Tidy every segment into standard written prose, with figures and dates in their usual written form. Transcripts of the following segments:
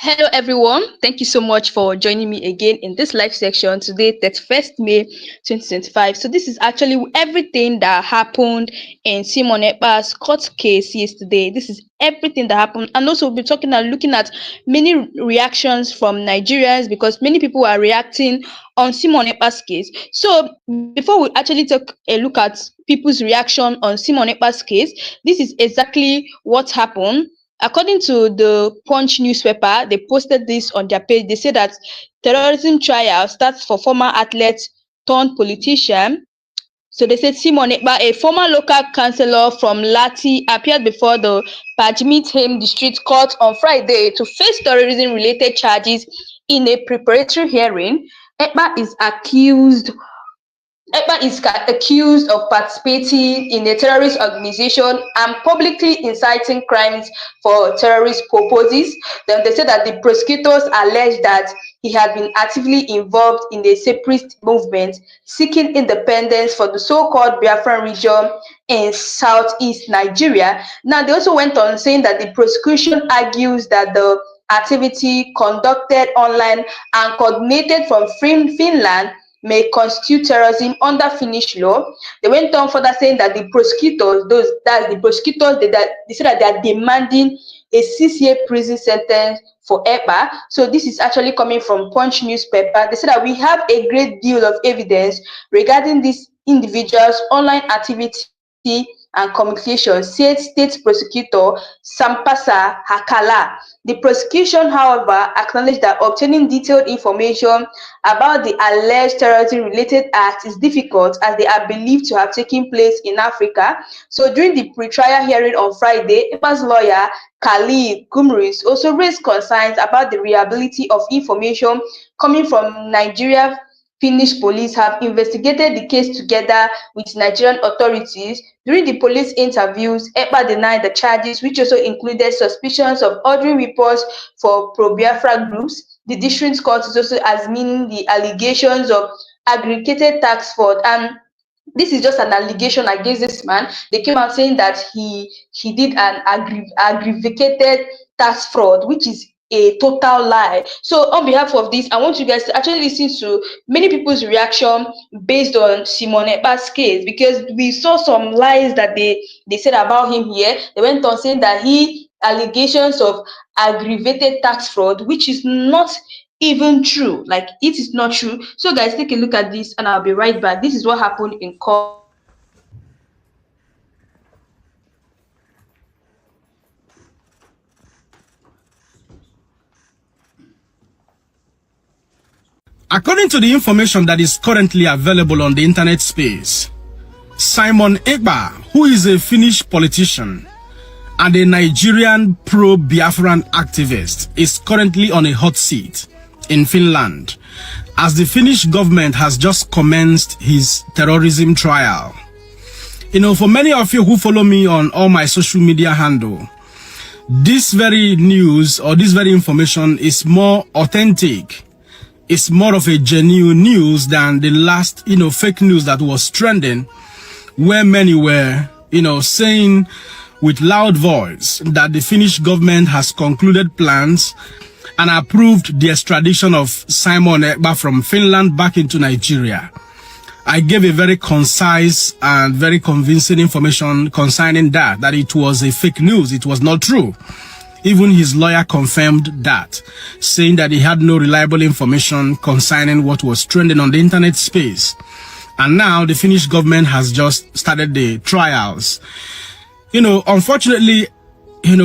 Hello, everyone. Thank you so much for joining me again in this live section today, 31st May 2025. So, this is actually everything that happened in Simon Ekpa's court case yesterday. This is everything that happened, and also we'll be talking and looking at many reactions from Nigerians because many people are reacting on Simon Ekpa's case. So, before we actually take a look at people's reaction on Simon Ekpa's case, this is exactly what happened. According to the Punch newspaper, they posted this on their page. They say that terrorism trial starts for former athlete turned politician. So they said Simon Ekpa, a former local councillor from Lati, appeared before the Pajimit District Court on Friday to face terrorism-related charges in a preparatory hearing. Ekpa is accused of participating in a terrorist organization and publicly inciting crimes for terrorist purposes. Then they said that the prosecutors alleged that he had been actively involved in a separatist movement seeking independence for the so-called Biafran region in southeast Nigeria. Now, they also went on saying that the prosecution argues that the activity conducted online and coordinated from Finland may constitute terrorism under Finnish law. They went on further saying that the prosecutors, they said that they are demanding a 6-year prison sentence for Ekpa. So this is actually coming from Punch newspaper. They said that we have a great deal of evidence regarding these individuals' online activity and communication, said State Prosecutor Sampasa Hakala. The prosecution, however, acknowledged that obtaining detailed information about the alleged terrorism-related acts is difficult as they are believed to have taken place in Africa. So during the pre-trial hearing on Friday, Ekpa's lawyer, Khalid Gumris, also raised concerns about the reliability of information coming from Nigeria. Finnish police have investigated the case together with Nigerian authorities. During the police interviews, Ekpa denied the charges, which also included suspicions of ordering reports for pro-Biafra groups. The district court is also examining the allegations of aggregated tax fraud, and this is just an allegation against this man. They came out saying that he did an aggravated tax fraud, which is a total lie. So on behalf of this, I want you guys to actually listen to many people's reaction based on Simon Ekpa's case, because we saw some lies that they said about him here. They went on saying that he allegations of aggravated tax fraud, which is not even true. Like, it is not true. So guys, take a look at this and I'll be right back. This is what happened in court. According to the information that is currently available on the internet space, Simon Ekpa, who is a Finnish politician and a Nigerian pro-Biafran activist, is currently on a hot seat in Finland, as the Finnish government has just commenced his terrorism trial. You know, for many of you who follow me on all my social media handle, this very news or this very information is more authentic. It's more of a genuine news than the last, fake news that was trending, where many were, saying with loud voice that the Finnish government has concluded plans and approved the extradition of Simon Ekpa from Finland back into Nigeria. I gave a very concise and very convincing information concerning that it was a fake news. It was not true. Even his lawyer confirmed that, saying that he had no reliable information concerning what was trending on the internet space. And now the Finnish government has just started the trials. Unfortunately,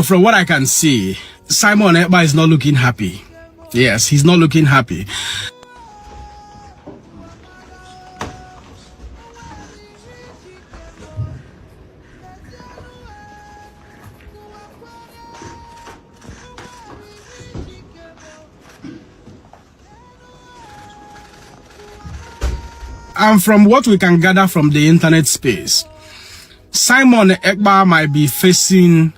from what I can see, Simon Ekpa is not looking happy. Yes, he's not looking happy. And from what we can gather from the internet space, Simon Ekpa might be facing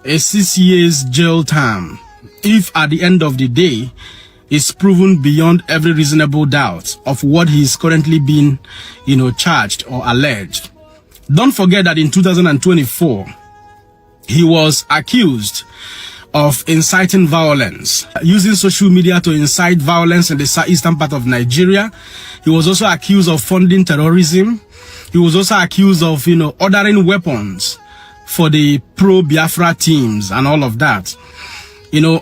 a 6 years jail term if at the end of the day it's proven beyond every reasonable doubt of what he's currently being, charged or alleged. Don't forget that in 2024, he was accused of inciting violence, using social media to incite violence in the southeastern part of Nigeria. He was also accused of funding terrorism. He was also accused of, ordering weapons for the pro-Biafra teams and all of that.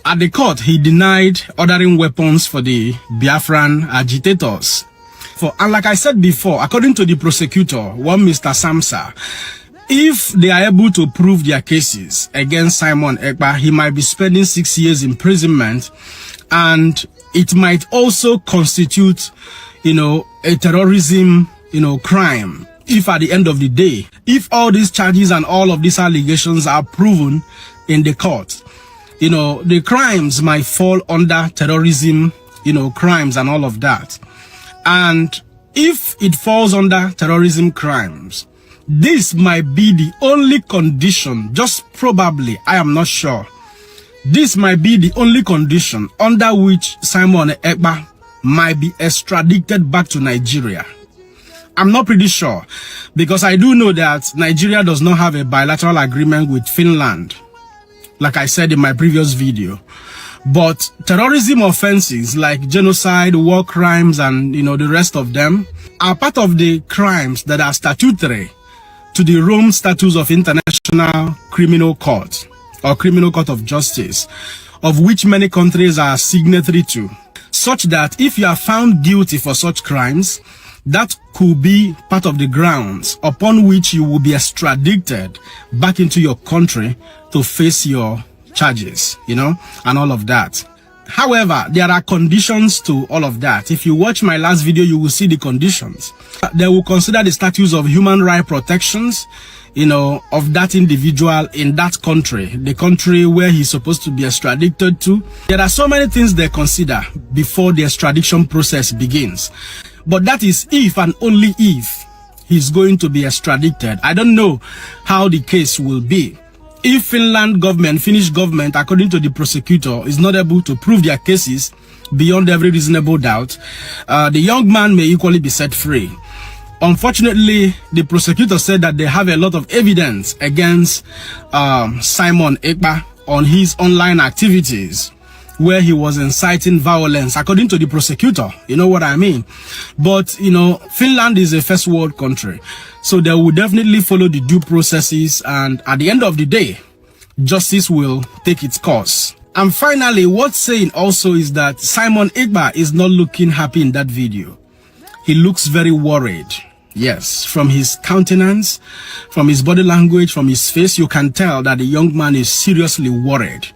At the court, he denied ordering weapons for the Biafran agitators. And like I said before, according to the prosecutor, one Mr. Samsa, if they are able to prove their cases against Simon Ekpa, he might be spending 6 years imprisonment, and it might also constitute, a terrorism, crime. If at the end of the day, if all these charges and all of these allegations are proven in the court, the crimes might fall under terrorism, crimes and all of that. And if it falls under terrorism crimes, this might be the only condition, just probably, I am not sure. This might be the only condition under which Simon Ekpa might be extradited back to Nigeria. I'm not pretty sure, because I do know that Nigeria does not have a bilateral agreement with Finland, like I said in my previous video. But terrorism offenses like genocide, war crimes, and the rest of them are part of the crimes that are statutory to the Rome Statutes of International Criminal Court or Criminal Court of Justice, of which many countries are signatory to, such that if you are found guilty for such crimes, that could be part of the grounds upon which you will be extradited back into your country to face your charges, and all of that. However, there are conditions to all of that. If you watch my last video, you will see the conditions. They will consider the status of human rights protections, of that individual in that country, the country where he's supposed to be extradited to. There are so many things they consider before the extradition process begins. But that is if and only if he's going to be extradited. I don't know how the case will be. If Finnish government, according to the prosecutor, is not able to prove their cases beyond every reasonable doubt, the young man may equally be set free. Unfortunately, the prosecutor said that they have a lot of evidence against Simon Ekpa on his online activities, where he was inciting violence, according to the prosecutor. You know what I mean? But, Finland is a first world country, so they will definitely follow the due processes, and at the end of the day, justice will take its course. And finally, what's saying also is that Simon Ekpa is not looking happy in that video. He looks very worried. Yes, from his countenance, from his body language, from his face, you can tell that the young man is seriously worried.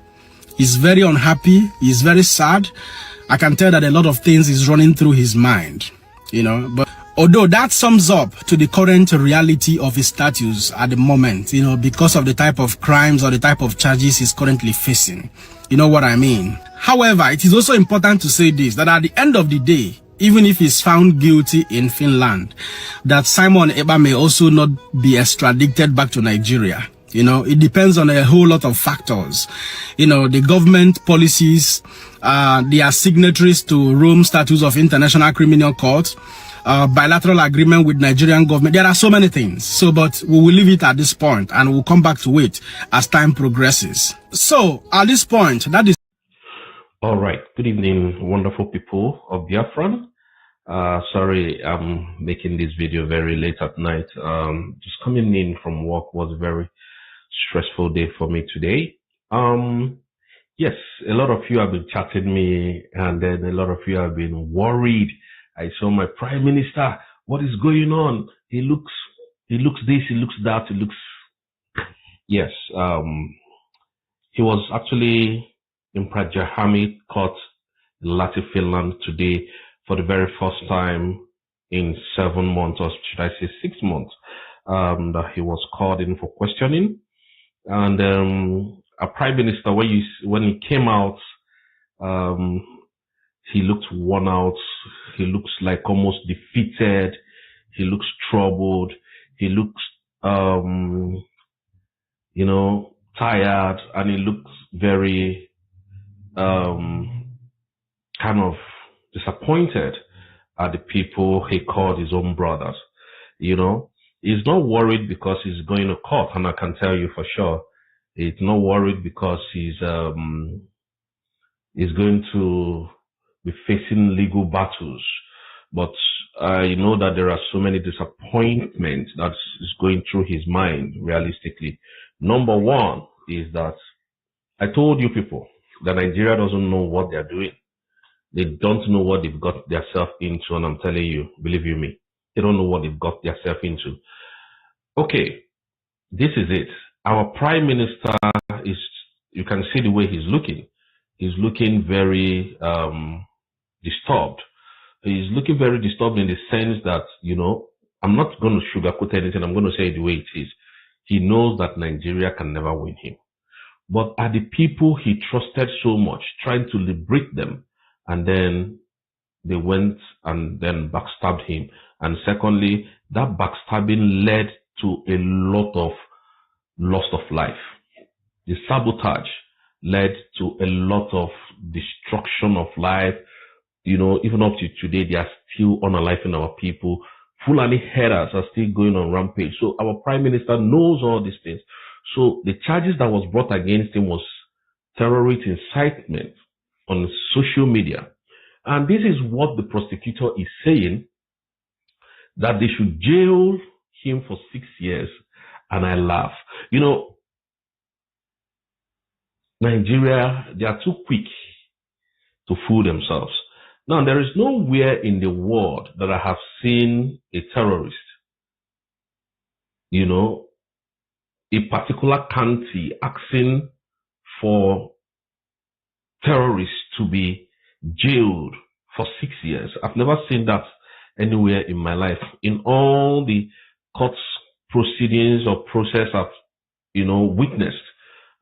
He's very unhappy. He's very sad. I can tell that a lot of things is running through his mind, but although that sums up to the current reality of his status at the moment, because of the type of crimes or the type of charges he's currently facing. You know what I mean? However, it is also important to say this, that at the end of the day, even if he's found guilty in Finland, that Simon Ekpa may also not be extradited back to Nigeria. It depends on a whole lot of factors. The government policies, they are signatories to Rome Statutes of International Criminal Court, bilateral agreement with Nigerian government. There are so many things. But we will leave it at this point, and we'll come back to it as time progresses. So at this point, that is. All right. Good evening, wonderful people of Biafran. Sorry, I'm making this video very late at night. Just coming in from work was a very stressful day for me today. Yes, a lot of you have been chatting me, and then a lot of you have been worried. I saw my prime minister. What is going on? He looks this, he looks that, he looks. Yes, he was actually in Prajahami Court in Lahti, Finland today for the very first time in 7 months, or should I say 6 months, that he was called in for questioning. And a prime minister, when he came out, he looked worn out. He looks like almost defeated. He looks troubled. He looks, tired, and he looks very kind of disappointed at the people he called his own brothers. He's not worried because he's going to court, and I can tell you for sure He's not worried because he's going to be facing legal battles. But I know that there are so many disappointments that is going through his mind realistically. Number one is that I told you people that Nigeria doesn't know what they're doing. They don't know what they've got themselves into, and I'm telling you, believe you me, they don't know what they've got themselves into. Okay, this is it. Our prime minister is, you can see the way he's looking. He's looking very disturbed. He's looking very disturbed in the sense that, you know, I'm not going to sugarcoat anything. I'm going to say it the way it is. He knows that Nigeria can never win him. But are the people he trusted so much trying to liberate them, and then they went and then backstabbed him? And secondly, that backstabbing led to a lot of loss of life. The sabotage led to a lot of destruction of life. You know, even up to today, they are still unaliving our people. Fulani headers are still going on rampage. So our prime minister knows all these things. So the charges that was brought against him was terrorist incitement on social media. And this is what the prosecutor is saying, that they should jail him for 6 years. And I laugh. You know, Nigeria, they are too quick to fool themselves. Now, there is nowhere in the world that I have seen a terrorist, you know, a particular county asking for terrorists to be jailed for 6 years. I've never seen that anywhere in my life. In all the court proceedings or process I've, you know, witnessed,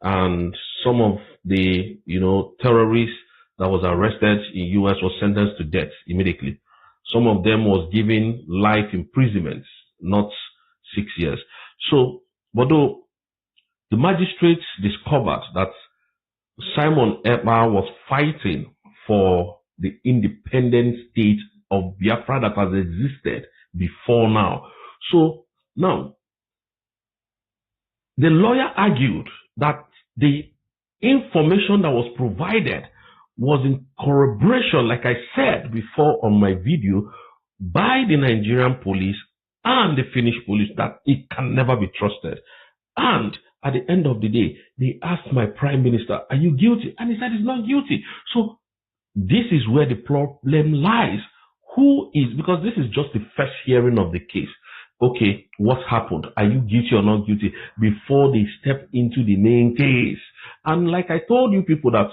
and some of the, you know, terrorists that was arrested in US was sentenced to death immediately. Some of them was given life imprisonment, not 6 years. So, but though the magistrates discovered that Simon Ekpa was fighting for the independent state of Biafra that has existed before now. So now, the lawyer argued that the information that was provided was in corroboration, like I said before on my video, by the Nigerian police and the Finnish police, that it can never be trusted. And at the end of the day, they asked my prime minister, are you guilty? And he said he's not guilty. So this is where the problem lies. Who is, because this is just the first hearing of the case. Okay, what happened? Are you guilty or not guilty? Before they step into the main case. And like I told you people, that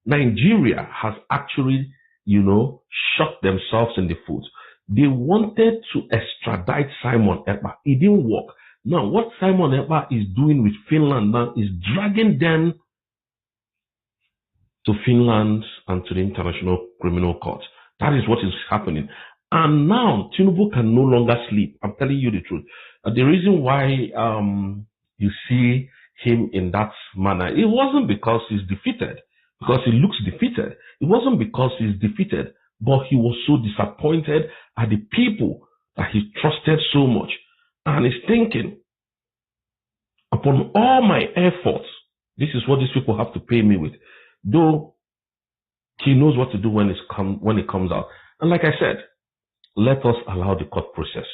Nigeria has actually, you know, shot themselves in the foot. They wanted to extradite Simon Ekpa. It didn't work. Now, what Simon Ekpa is doing with Finland now is dragging them to Finland and to the International Criminal Court. That is what is happening. And now, Tinubu can no longer sleep. I'm telling you the truth. The reason why you see him in that manner, it wasn't because he's defeated, because he looks defeated. It wasn't because he's defeated, but he was so disappointed at the people that he trusted so much. And he's thinking, upon all my efforts, this is what these people have to pay me with. Though he knows what to do when it comes out. And like I said, let us allow the court process.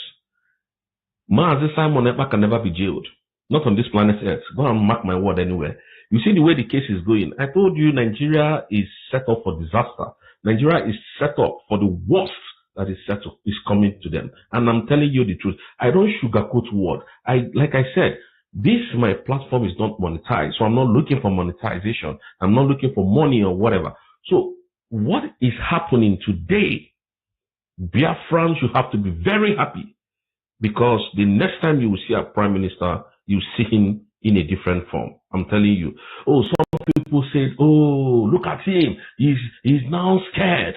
Mazi Simon Ekpa can never be jailed. Not on this planet Earth. Go and mark my word anywhere. You see the way the case is going. I told you Nigeria is set up for disaster. Nigeria is set up for the worst that is coming to them. And I'm telling you the truth. I don't sugarcoat word. Like I said, my platform is not monetized. So I'm not looking for monetization. I'm not looking for money or whatever. So what is happening today, Biafrans, you have to be very happy, because the next time you will see a prime minister, you see him in a different form. I'm telling you. Oh, some people say, oh, look at him. He's now scared.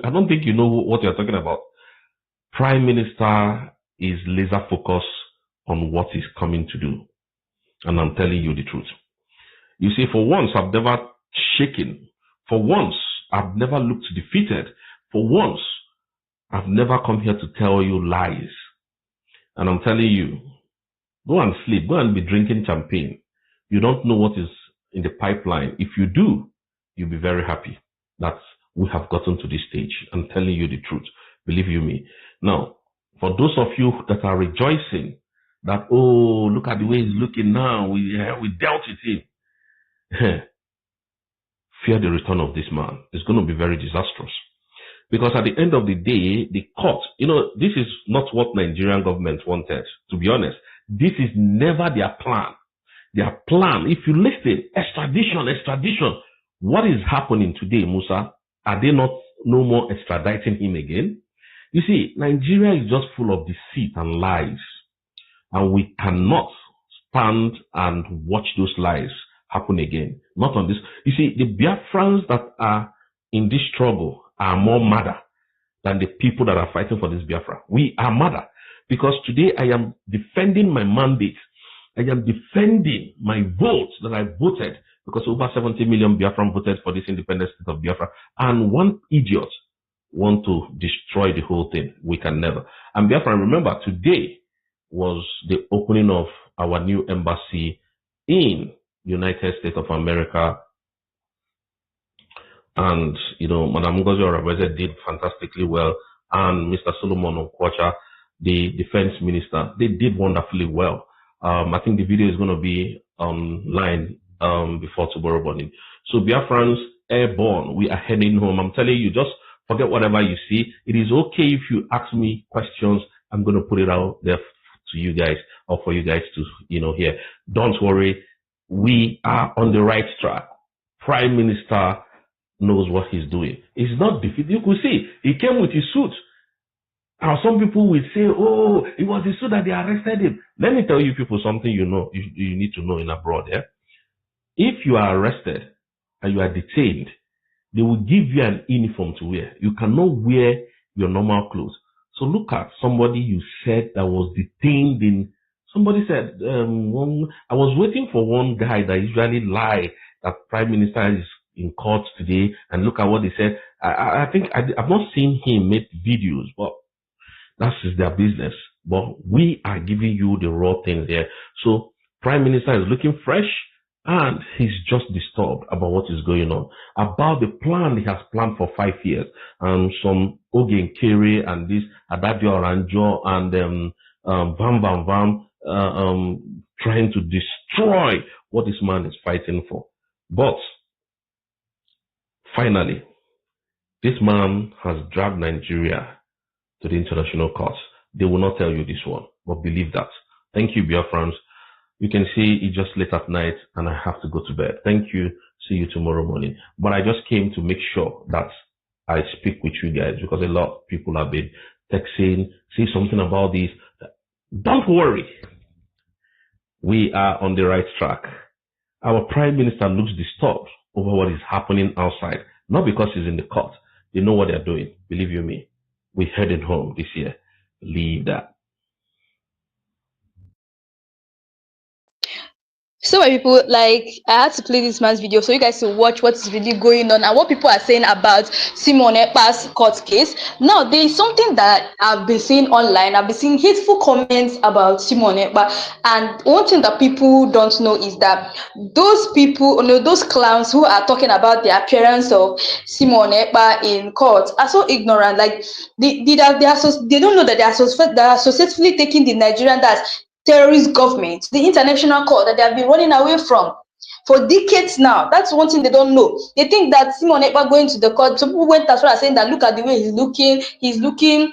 I don't think you know what you're talking about. Prime Minister is laser focused on what he's coming to do. And I'm telling you the truth. You see, for once, I've never shaken. For once, I've never looked defeated. For once, I've never come here to tell you lies. And I'm telling you, go and sleep. Go and be drinking champagne. You don't know what is in the pipeline. If you do, you'll be very happy that we have gotten to this stage. I'm telling you the truth. Believe you me. Now, for those of you that are rejoicing that, oh, look at the way he's looking now, we dealt with him. Fear the return of this man. It's going to be very disastrous. Because at the end of the day, the court, this is not what Nigerian government wanted, to be honest. This is never their plan. Their plan, if you listen, extradition. What is happening today, Musa? Are they not no more extraditing him again? You see, Nigeria is just full of deceit and lies. And we cannot stand and watch those lies happen again. Not on this. You see, the Biafrans that are in this struggle are more madder than the people that are fighting for this Biafra. We are madder because today I am defending my mandate. I am defending my votes that I voted because over 70 million Biafran voted for this independent state of Biafra. And one idiot want to destroy the whole thing. We can never. And Biafra, remember, today was the opening of our new embassy in United States of America. And, Madam Ngozi Oraveze did fantastically well. And Mr. Solomon Okwacha, the defense minister, they did wonderfully well. I think the video is going to be online before tomorrow morning. So Biafrans, airborne, we are heading home. I'm telling you, just forget whatever you see. It is okay if you ask me questions. I'm going to put it out there to you guys or for you guys to, hear. Don't worry. We are on the right track. Prime Minister knows what he's doing. He's not defeated. You could see, he came with his suit. Now, some people will say, oh, it was the suit that they arrested him. Let me tell you people something you need to know in abroad. Yeah? If you are arrested and you are detained, they will give you an uniform to wear. You cannot wear your normal clothes. So look at somebody you said that was detained in, somebody said, I was waiting for one guy that usually lie that Prime Minister is in court today, and look at what they said. I think I've not seen him make videos, but that's their business. But we are giving you the raw things here. So Prime Minister is looking fresh, and he's just disturbed about what is going on, about the plan he has planned for 5 years. And some Ogen Kere and this Adadio Oranjo and Vam trying to destroy what this man is fighting for. But finally, this man has dragged Nigeria to the international courts. They will not tell you this one, but believe that. Thank you, Biafrans. You can see it's just late at night and I have to go to bed. Thank you. See you tomorrow morning. But I just came to make sure that I speak with you guys because a lot of people have been texting, say something about this. Don't worry. We are on the right track. Our Prime Minister looks disturbed over what is happening outside. Not because he's in the court. They know what they're doing. Believe you me. We're heading home this year. Believe that. So many people, like, I had to play this man's video so you guys to watch what is really going on and what people are saying about Simon Ekpa's court case. Now, there is something that I've been seeing online. I've been seeing hateful comments about Simon Ekpa, and one thing that people don't know is that those people, those clowns who are talking about the appearance of Simon Ekpa in court are so ignorant. Like, they don't know that they are successfully taking the Nigerian, that's terrorist government, the international court that they have been running away from for decades now. That's one thing they don't know. They think that Simon Ekpa going to the court, some people went as far as saying that look at the way he's looking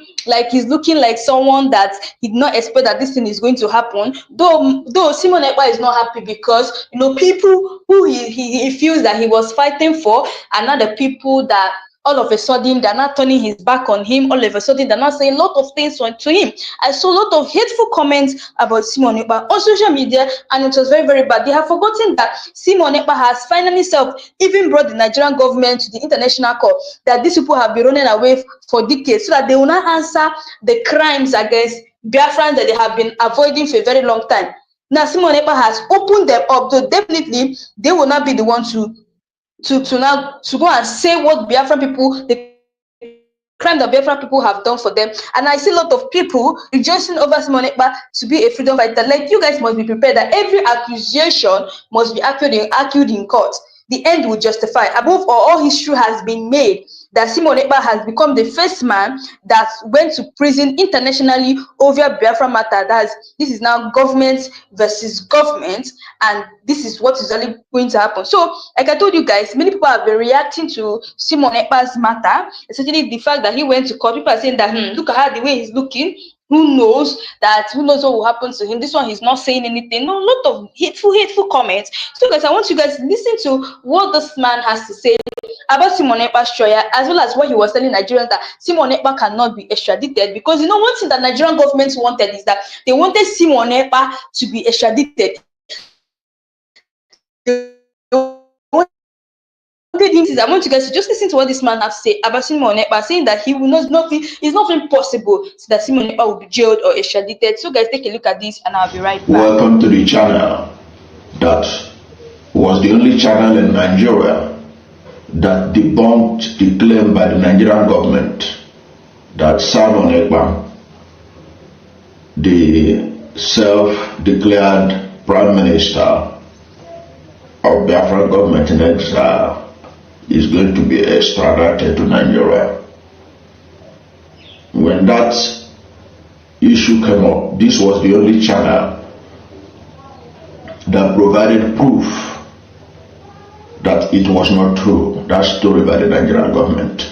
like someone that he did not expect that this thing is going to happen. Though Simon Ekpa is not happy because people who he feels that he was fighting for are not the people that all of a sudden they're not turning his back on him. All of a sudden they're not saying a lot of things to him. I saw a lot of hateful comments about Simon Ekpa on social media, and it was very, very bad. They have forgotten that Simon Ekpa has finally even brought the Nigerian government to the international court, that these people have been running away for decades, so that they will not answer the crimes against Biafrans that they have been avoiding for a very long time. Now Simon Ekpa has opened them up, so definitely they will not be the one to go and say what Biafran people, they crime that Biafra people have done for them. And I see a lot of people rejoicing over Simon Ekpa to be a freedom fighter. Like, you guys must be prepared that every accusation must be argued in court. The end will justify. Above all history has been made that Simon Ekpa has become the first man that went to prison internationally over Biafra matter. This is now government versus government, and this is what is really going to happen. So, like I told you guys, many people have been reacting to Simon Ekpa's matter, especially the fact that he went to court. People are saying that, look at how the way he's looking. Who knows what will happen to him? This one, he's not saying anything. No, a lot of hateful comments. So, guys, I want you guys to listen to what this man has to say about Simon Ekpa's trial, as well as what he was telling Nigerians that Simon Ekpa cannot be extradited. Because you know, one thing that Nigerian government wanted is that they wanted Simon Ekpa to be extradited. I want you guys to just listen to what this man has to say about Simon Ekpa, saying that he will it's not possible that Simon Ekpa will be jailed or extradited. So guys, take a look at this and I'll be right back. Welcome to the channel that was the only channel in Nigeria that debunked the claim by the Nigerian government that Simon Ekpa, the self-declared Prime Minister of Biafra government in exile, is going to be extradited to Nigeria. When that issue came up, this was the only channel that provided proof that it was not true, that story by the Nigerian government.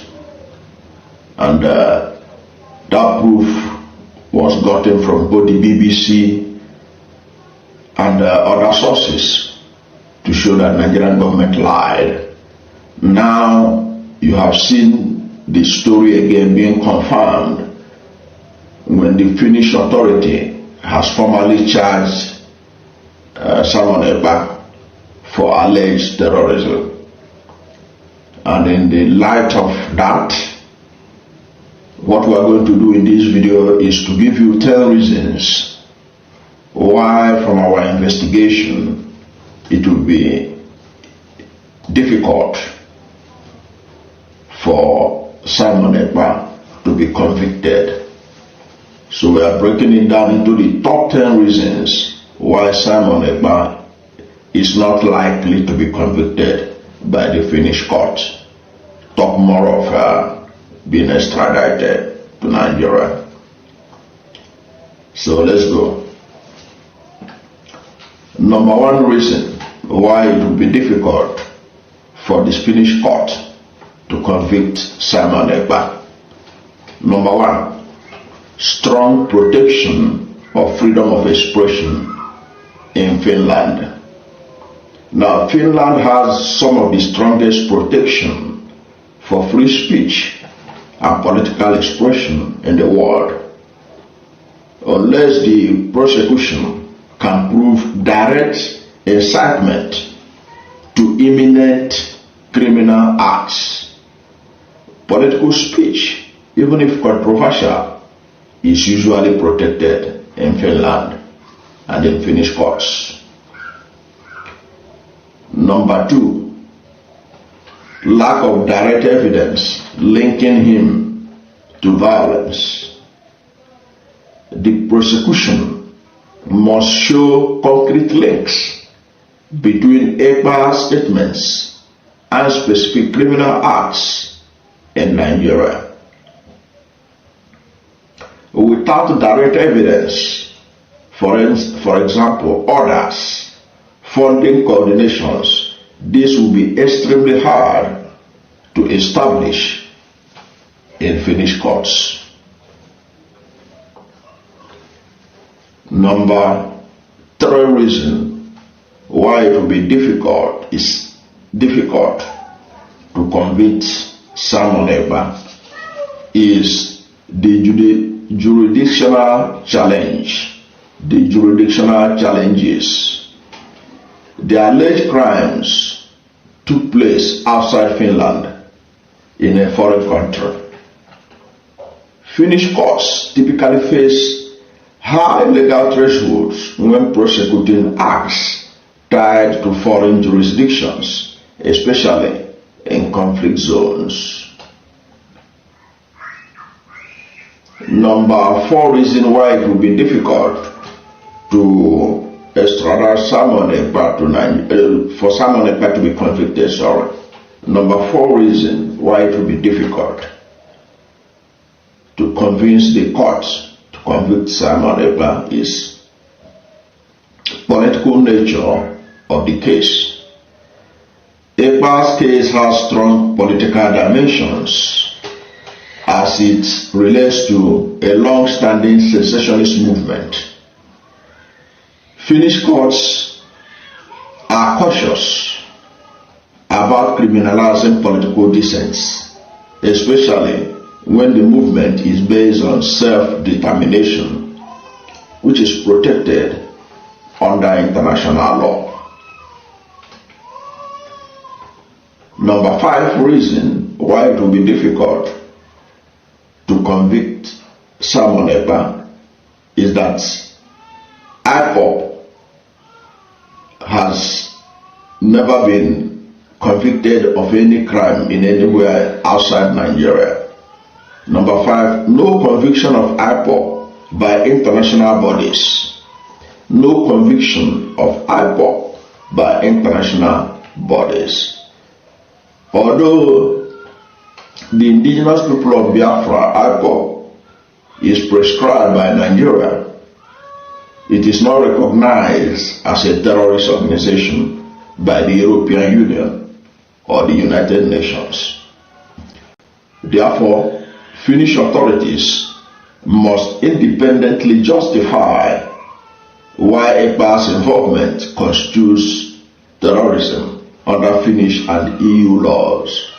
And that proof was gotten from both the BBC and other sources to show that Nigerian government lied. Now you have seen the story again being confirmed when the Finnish authority has formally charged Simon Ekpa for alleged terrorism. And in the light of that, what we are going to do in this video is to give you 10 reasons why, from our investigation, it will be difficult for Simon Ekpa to be convicted. So we are breaking it down into the top 10 reasons why Simon Ekpa is not likely to be convicted by the Finnish court. Talk more of being extradited to Nigeria. So let's go. Number one reason why it will be difficult for the Finnish court to convict Simon Ekpa. Number one, strong protection of freedom of expression in Finland. Now, Finland has some of the strongest protection for free speech and political expression in the world. Unless the prosecution can prove direct incitement to imminent criminal acts, political speech, even if controversial, is usually protected in Finland and in Finnish courts. Number two, lack of direct evidence linking him to violence. The prosecution must show concrete links between Ekpa's statements and specific criminal acts in Nigeria. Without direct evidence, for example, orders, funding coordinations, this will be extremely hard to establish in Finnish courts. Number three reason why it will be difficult to convict Simon Ekpa is the jurisdictional challenge. The jurisdictional challenges. The alleged crimes took place outside Finland in a foreign country. Finnish courts typically face high legal thresholds when prosecuting acts tied to foreign jurisdictions, especially in conflict zones. Number 4 reason why it will be difficult to extradite Simon Ekpa for Simon Ekpa to be convicted. Number 4 reason why it will be difficult to convince the courts to convict Simon Ekpa is political nature of the case. Ekpa's case has strong political dimensions as it relates to a long-standing secessionist movement. Finnish courts are cautious about criminalizing political dissent, especially when the movement is based on self-determination, which is protected under international law. Number 5 reason why it will be difficult to convict Simon Ekpa is that Ekpa has never been convicted of any crime in anywhere outside Nigeria. Number 5, no conviction of Ekpa by international bodies. No conviction of Ekpa by international bodies. Although the indigenous people of Biafra, Ekpa, is prescribed by Nigeria, it is not recognized as a terrorist organization by the European Union or the United Nations. Therefore, Finnish authorities must independently justify why Ekpa's involvement constitutes terrorism under Finnish and EU laws.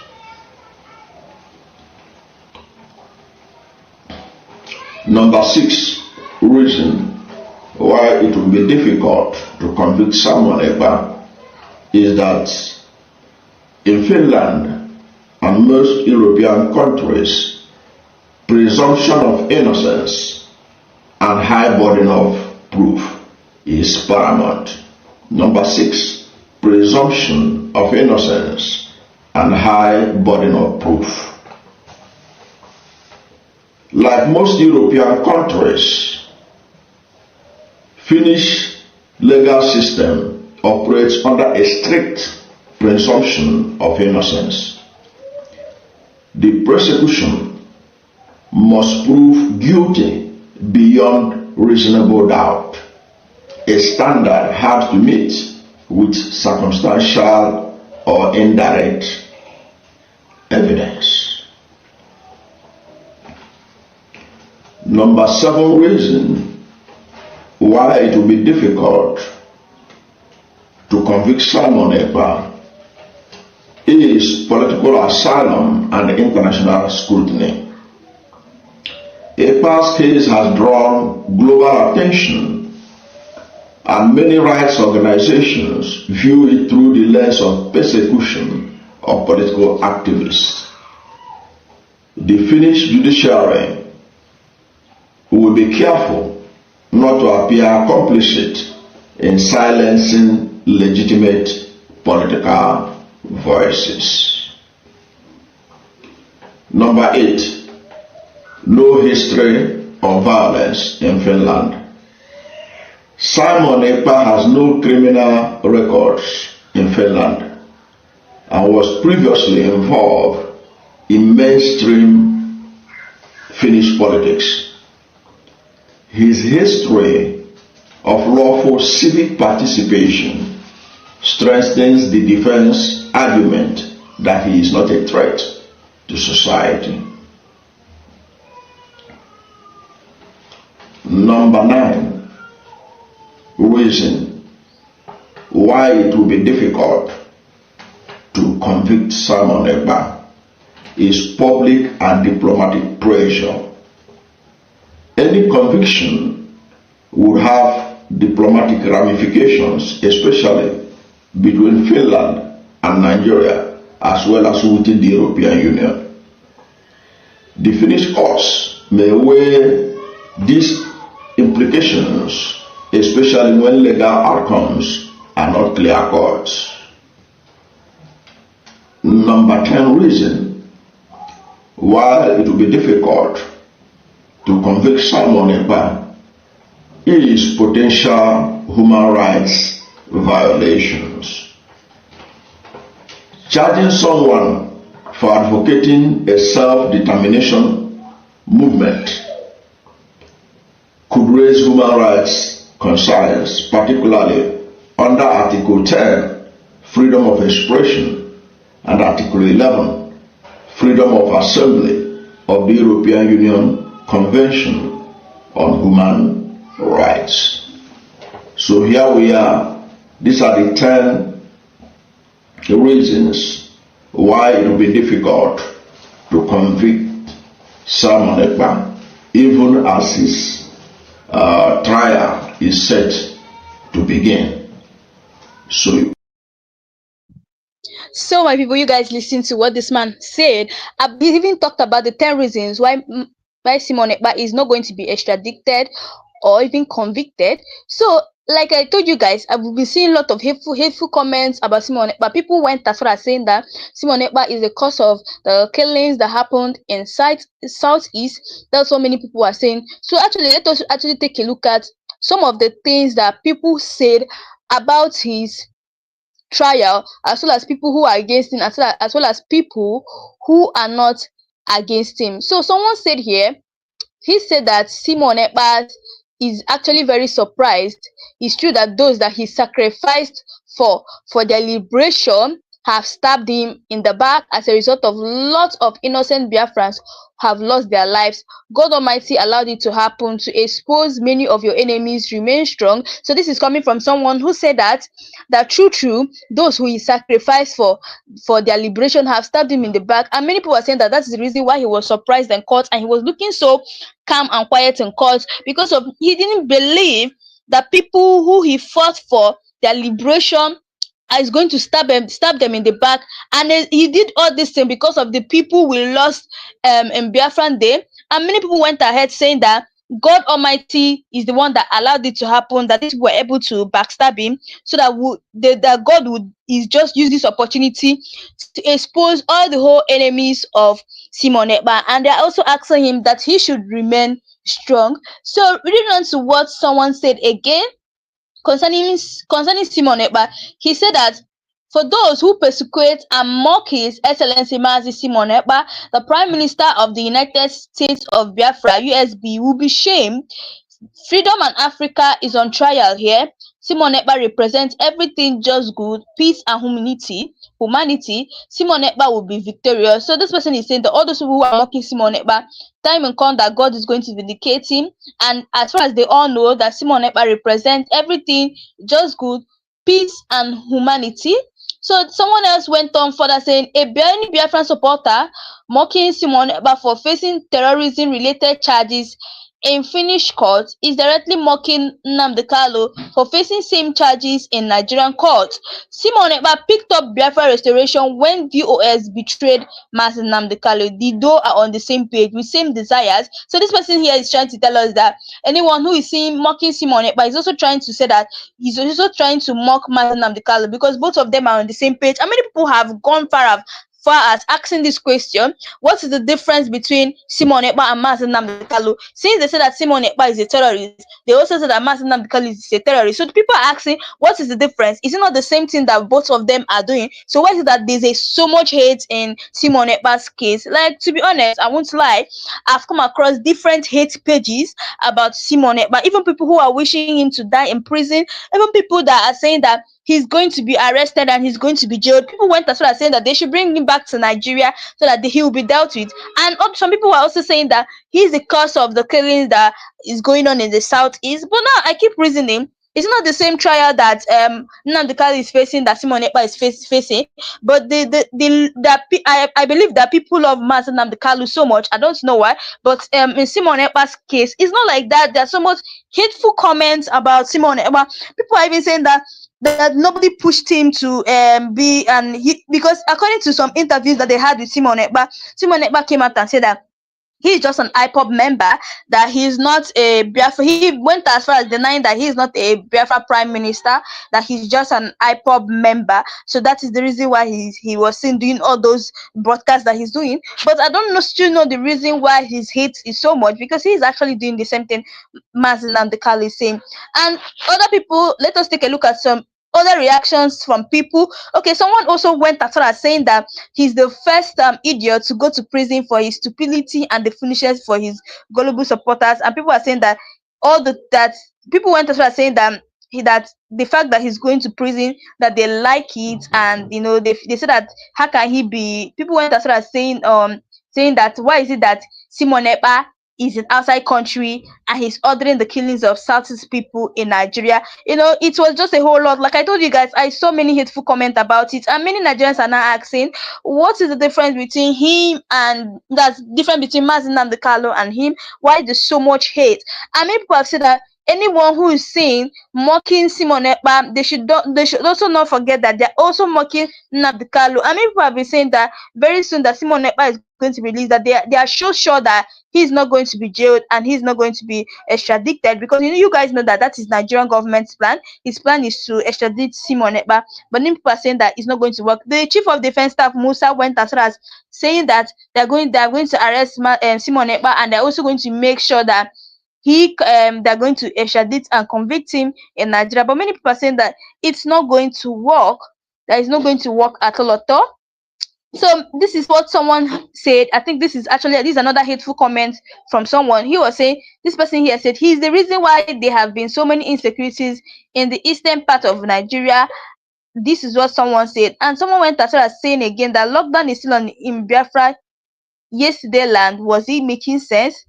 Number 6 reason why it will be difficult to convict Simon Ekpa is that in Finland and most European countries, presumption of innocence and high burden of proof is paramount. Number 6, presumption of innocence and high burden of proof. Like most European countries, Finnish legal system operates under a strict presumption of innocence. The prosecution must prove guilty beyond reasonable doubt, a standard hard to meet with circumstantial or indirect evidence. Number 7 reason why it will be difficult to convict Simon Ekpa is political asylum and international scrutiny. Ekpa's case has drawn global attention, and many rights organizations view it through the lens of persecution of political activists. The Finnish judiciary will be careful not to appear complicit in silencing legitimate political voices. Number 8, no history of violence in Finland. Simon Ekpa has no criminal records in Finland and was previously involved in mainstream Finnish politics. His history of lawful civic participation strengthens the defense argument that he is not a threat to society. Number 9 reason why it will be difficult to convict Simon Ekpa is public and diplomatic pressure. Any conviction would have diplomatic ramifications, especially between Finland and Nigeria, as well as within the European Union. The Finnish courts may weigh these implications, especially when legal outcomes are not clear-cut. Number 10 reason why it will be difficult to convict Simon Ekpa is potential human rights violations. Charging someone for advocating a self-determination movement could raise human rights concerns, particularly under Article 10, freedom of expression, and Article 11, freedom of assembly of the European Union Convention on Human Rights. So here we are. These are the 10 reasons why it will be difficult to convict Simon Ekpa, even as his trial is set to begin. So, my people, you guys listen to what this man said. He even talked about the 10 reasons why Simon Ekpa is not going to be extradited or even convicted. So, like I told you guys, I've been seeing a lot of hateful comments about Simon Ekpa. People went as far as saying that Simon Ekpa is the cause of the killings that happened in Southeast. That's what many people are saying. So actually, let us actually take a look at some of the things that people said about his trial, as well as people who are against him, as well as people who are not against him. So someone said here, he said that Simon Ekpa is actually very surprised. It's true that those that he sacrificed for their liberation have stabbed him in the back. As a result of lots of innocent Biafrans have lost their lives. God Almighty allowed it to happen to expose many of your enemies. Remain strong. So this is coming from someone who said that true, those who he sacrificed for their liberation have stabbed him in the back. And many people are saying that that's the reason why he was surprised in court, and he was looking so calm and quiet in court, because of he didn't believe that people who he fought for their liberation is going to stab them in the back. And he did all this thing because of the people we lost in Biafran Day. And many people went ahead saying that God Almighty is the one that allowed it to happen, that these people were able to backstab him, so that God would is just use this opportunity to expose all the whole enemies of Simon Ekpa. And they're also asking him that he should remain strong. So reading on to what someone said again concerning Simon Ekpa, he said that for those who persecute and mock His Excellency Mazi Simon Ekpa, the Prime Minister of the United States of Biafra, USB, will be shamed. Freedom and Africa is on trial here. Simon Ekpa represents everything just good, peace and humanity. Simon Ekpa will be victorious. So this person is saying that all those people who are mocking Simon Ekpa, time will come that God is going to vindicate him. And as far as they all know, that Simon Ekpa represents everything just good, peace and humanity. So someone else went on further saying a Biafran supporter mocking Simon Ekpa for facing terrorism related charges in Finnish court is directly mocking Nnamdi Kanu for facing same charges in Nigerian court. Simon Ekpa picked up Biafra restoration when DOS betrayed Mazi Nnamdi Kanu. The two are on the same page with same desires. So this person here is trying to tell us that anyone who is seeing mocking Simon Ekpa is also trying to say that he's also trying to mock Mazi Nnamdi Kanu, because both of them are on the same page. And many people have gone far as asking this question: what is the difference between Simon Ekpa and Mazi Nnamdi Kanu? Since they say that Simon Ekpa is a terrorist, they also say that Mazi Nnamdi Kanu is a terrorist. So the people are asking, what is the difference? Is it not the same thing that both of them are doing? So why is it that there's so much hate in Simon Ekpa's case? Like, to be honest, I won't lie, I've come across different hate pages about Simon Ekpa, even people who are wishing him to die in prison, even people that are saying that he's going to be arrested and he's going to be jailed. People went as far as saying that they should bring him back to Nigeria so that he will be dealt with. And some people were also saying that he's the cause of the killings that is going on in the southeast. But now I keep reasoning, it's not the same trial that Nnamdi Kanu is facing, that Simon Ekpa is facing. But I believe that people love Mazi Nnamdi Kanu so much. I don't know why, but in Simon Ekpa's case, it's not like that. There's so much hateful comments about Simon Ekpa. People are even saying that nobody pushed him to because according to some interviews that they had with Simon Ekpa came out and said that he's just an IPOB member, that he's not a Biafra. He went as far as denying that he's not a Biafra prime minister, that he's just an IPOB member. So that is the reason why he was seen doing all those broadcasts that he's doing. But I don't know, still know the reason why his hate is so much, because he's actually doing the same thing Mazin and the Kali is saying. And other people, let us take a look at some other reactions from people. Okay, someone also went as far as saying that he's the first idiot to go to prison for his stupidity and the foolishness for his gullible supporters. And people are saying that that people went as far as saying that that the fact that he's going to prison, that they like it, and they say that how can he be. People went as far as saying that why is it that Simon Ekpa is in outside country and he's ordering the killings of Southeast people in Nigeria. It was just a whole lot. Like I told you guys, I saw many hateful comments about it, and many Nigerians are now asking, what is the difference between him and that's different between Mazin Namdekalo and him? Why there's so much hate? And many people have said that anyone who is saying mocking Simon Ekpa, they should also not forget that they're also mocking Namdekalo. And many people have been saying that very soon that Simon Ekpa is going to be released, that they are so sure that he's not going to be jailed and he's not going to be extradited, because you guys know that that is Nigerian government's plan. His plan is to extradite Simon Ekpa, but many people are saying that it's not going to work. The chief of defense staff Musa went as far as saying that they're going to arrest Simon Ekpa, and they're also going to make sure that they're going to extradite and convict him in Nigeria. But many people are saying that it's not going to work. That is not going to work at all. So this is what someone said. I think this is another hateful comment from someone. He was saying, this person here said he's the reason why there have been so many insecurities in the eastern part of Nigeria. This is what someone said. And someone went as far as saying again that lockdown is still in Biafra yesterday land. Was he making sense?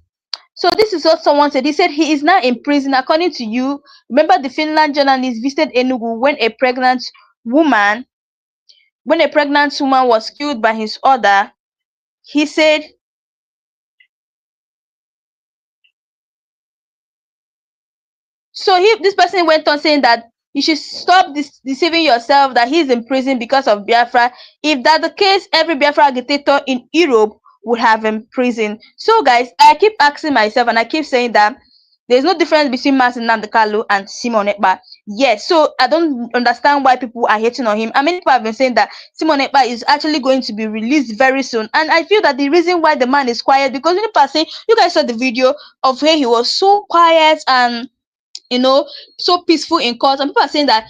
So this is what someone said. He said he is now in prison. According to you, remember the Finland journalist visited Enugu woman when a pregnant woman was killed by his order. He said this person went on saying that you should stop deceiving yourself that he's in prison because of Biafra. If that's the case, every Biafra agitator in Europe would have in prison. So guys, I keep asking myself and I keep saying that there's no difference between Martin Namdekalo and Simon Ekpa. Yes, so I don't understand why people are hating on him. I mean, people have been saying that Simon Ekpa is actually going to be released very soon. And I feel that the reason why the man is quiet, because when people are saying, you guys saw the video of where he was so quiet and so peaceful in court, and people are saying that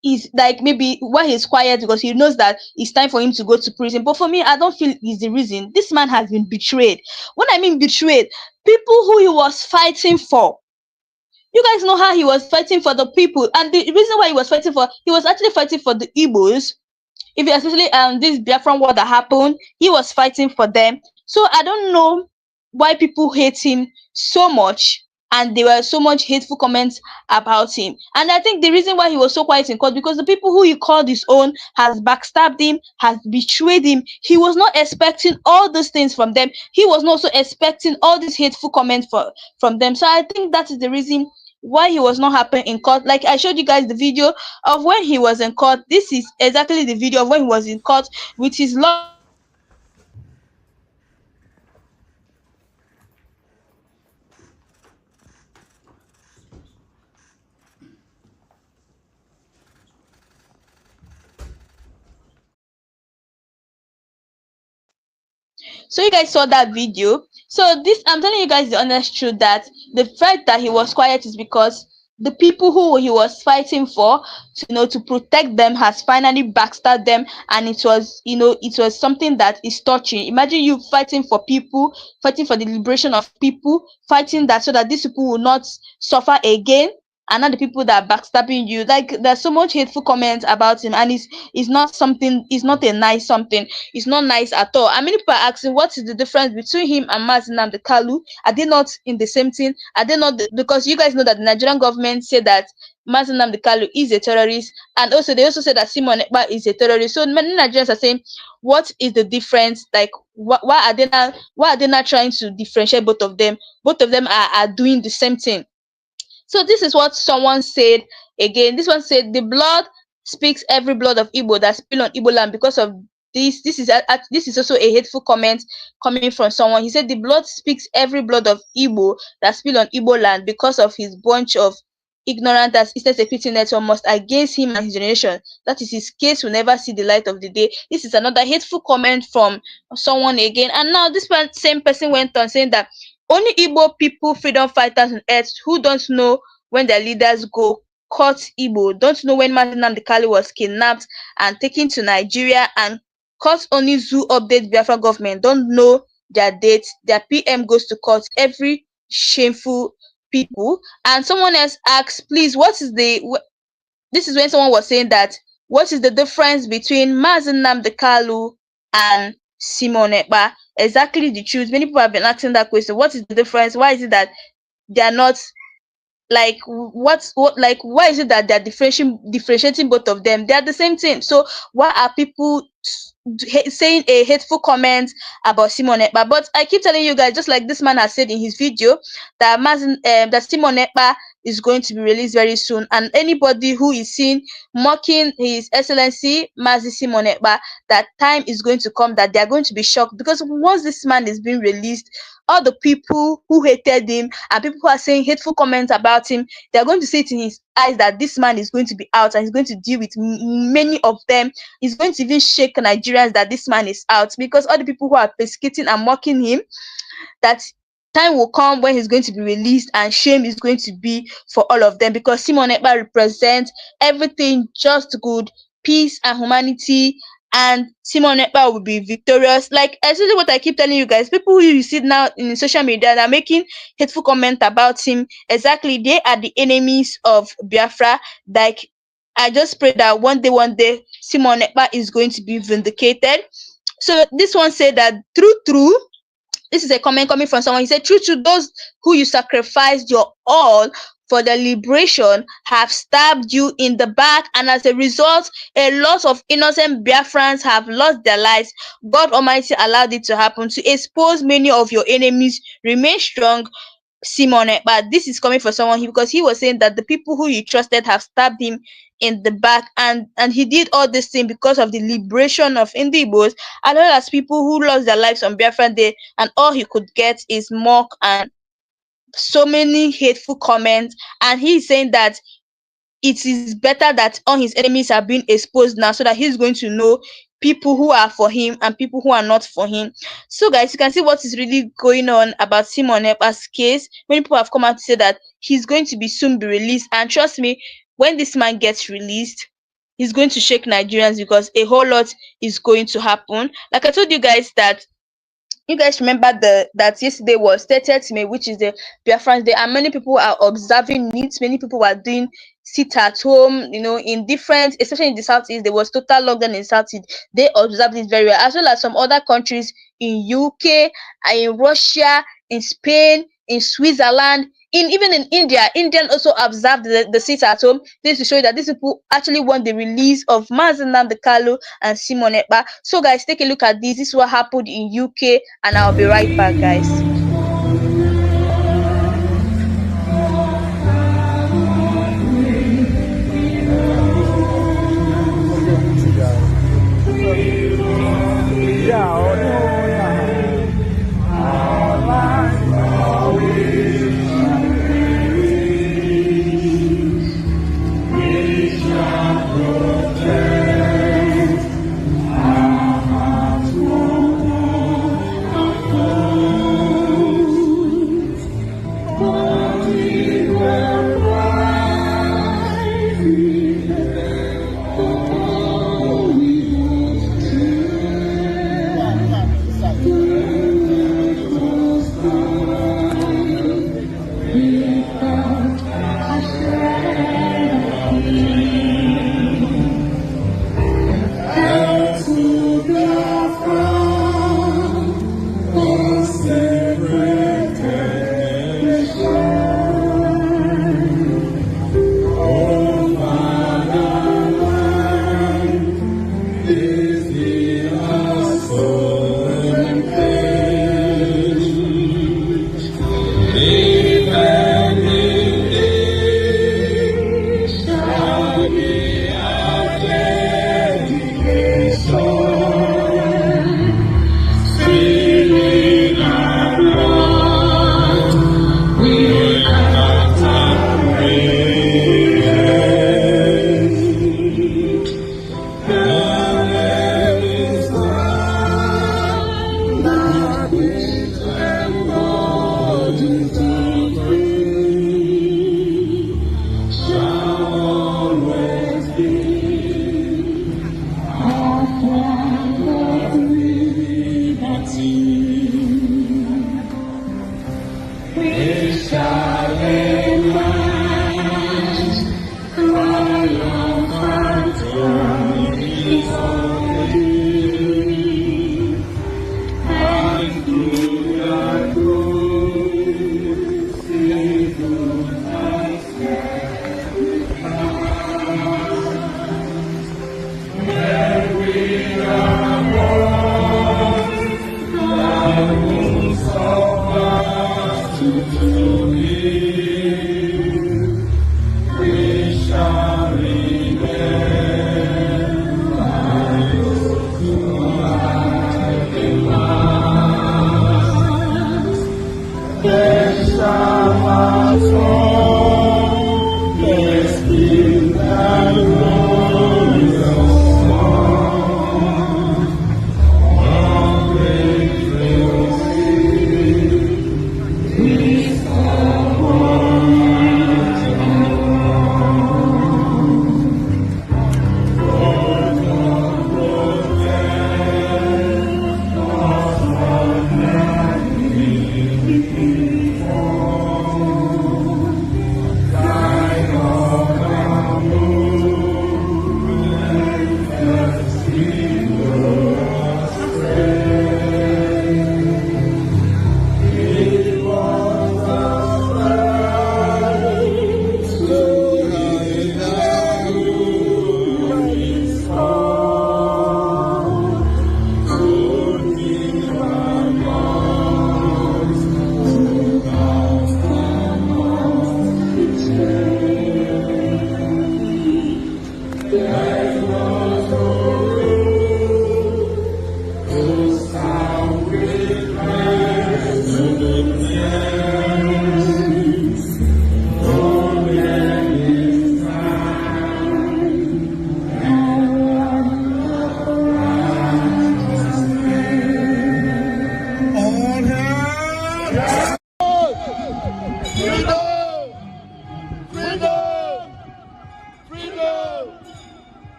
he's like maybe why he's quiet because he knows that it's time for him to go to prison. But for me, I don't feel he's the reason. This man has been betrayed. When I mean betrayed, people who he was fighting for. You guys know how he was fighting for the people, and the reason why he was actually fighting for the Igbos. If you especially this Biafran war that happened, he was fighting for them. So I don't know why people hate him so much, and there were so much hateful comments about him. And I think the reason why he was so quiet in court, because the people who he called his own has backstabbed him, has betrayed him. He was not expecting all these things from them. He was not also expecting all these hateful comments from them. So I think that is the reason why he was not happy in court. Like I showed you guys the video of when he was in court. This is exactly the video of when he was in court with his So you guys saw that video. So this, I'm telling you guys the honest truth, that the fact that he was quiet is because the people who he was fighting for, to protect them, has finally backstabbed them, and it was something that is touching. Imagine you fighting for people, fighting for the liberation of people, fighting that so that these people will not suffer again, and not the people that are backstabbing you. Like there's so much hateful comments about him, and it's not something. It's not a nice something. It's not nice at all. I mean, people are asking what is the difference between him and Mazin Namdekalo? Are they not in the same thing? Are they not? Because you guys know that the Nigerian government said that Mazin Namdekalo is a terrorist, and also they also said that Simon Ekpa is a terrorist. So many Nigerians are saying, what is the difference? Like, why are they not trying to differentiate both of them? Both of them are doing the same thing. So this is what someone said again. This one said, the blood speaks every blood of Igbo that spill on Igbo land because of this is also a hateful comment coming from someone. He said the blood speaks every blood of Igbo that spill on Igbo land because of his bunch of ignorant as Eastern Security Network must against him and his generation. That is his case will never see the light of the day. This is another hateful comment from someone again. And now this same person went on saying that only Igbo people, freedom fighters on earth who don't know when their leaders go caught Igbo, don't know when Martin Nnamdi was kidnapped and taken to Nigeria, and court only zoo update Biafra government, don't know their dates, their PM goes to court, every shameful people. And someone else asks, please, this is when someone was saying that, what is the difference between Mazen Nnamdi and Simon Ekpa? Exactly the truth. Many people have been asking that question. What is the difference? Why is it that they are not like why is it that they're differentiating both of them? They are the same thing. So why are people saying a hateful comment about Simon Ekpa? But I keep telling you guys, just like this man has said in his video, that that Simon Ekpa is going to be released very soon, and anybody who is seen mocking His Excellency Mazi Simon Ekpa, that time is going to come that they are going to be shocked, because once this man is being released, all the people who hated him and people who are saying hateful comments about him, they are going to see it in his eyes that this man is going to be out and he's going to deal with many of them. He's going to even shake Nigerians that this man is out, because all the people who are persecuting and mocking him, that time will come when he's going to be released and shame is going to be for all of them, because Simon Ekpa represents everything just good, peace and humanity, and Simon Ekpa will be victorious. Like essentially what I keep telling you guys, people who you see now in social media that are making hateful comment about him, exactly, they are the enemies of Biafra. Like I just pray that one day Simon Ekpa is going to be vindicated. So this one said that true, this is a comment coming from someone. He said, true, those who you sacrificed your all for the liberation have stabbed you in the back, and as a result, a lot of innocent Biafrans have lost their lives. God Almighty allowed it to happen to expose many of your enemies. Remain strong, Simon. But this is coming from someone because he was saying that the people who you trusted have stabbed him in the back, and he did all this thing because of the liberation of Indigbos, as well as people who lost their lives on Biafra Day, and all he could get is mock and so many hateful comments. And he's saying that it is better that all his enemies are being exposed now, so that he's going to know people who are for him and people who are not for him. So guys, you can see what is really going on about Simon Ekpa's case. Many people have come out to say that he's going to be soon be released, and trust me, when this man gets released, he's going to shake Nigerians, because a whole lot is going to happen. Like I told you guys that, you guys remember that yesterday was 30th May, which is the Biafran Day, and many people are observing it. Many people are doing sit at home, in different, especially in the Southeast. There was total lockdown in the Southeast. They observed it very well, as well as some other countries in UK, in Russia, in Spain, in Switzerland, even in India. Indian also observed the sit at home. This to show you that these people actually want the release of Mazen Nnamdi and Simon Ekpa. So guys, take a look at this. This is what happened in UK, and I'll be right back, guys.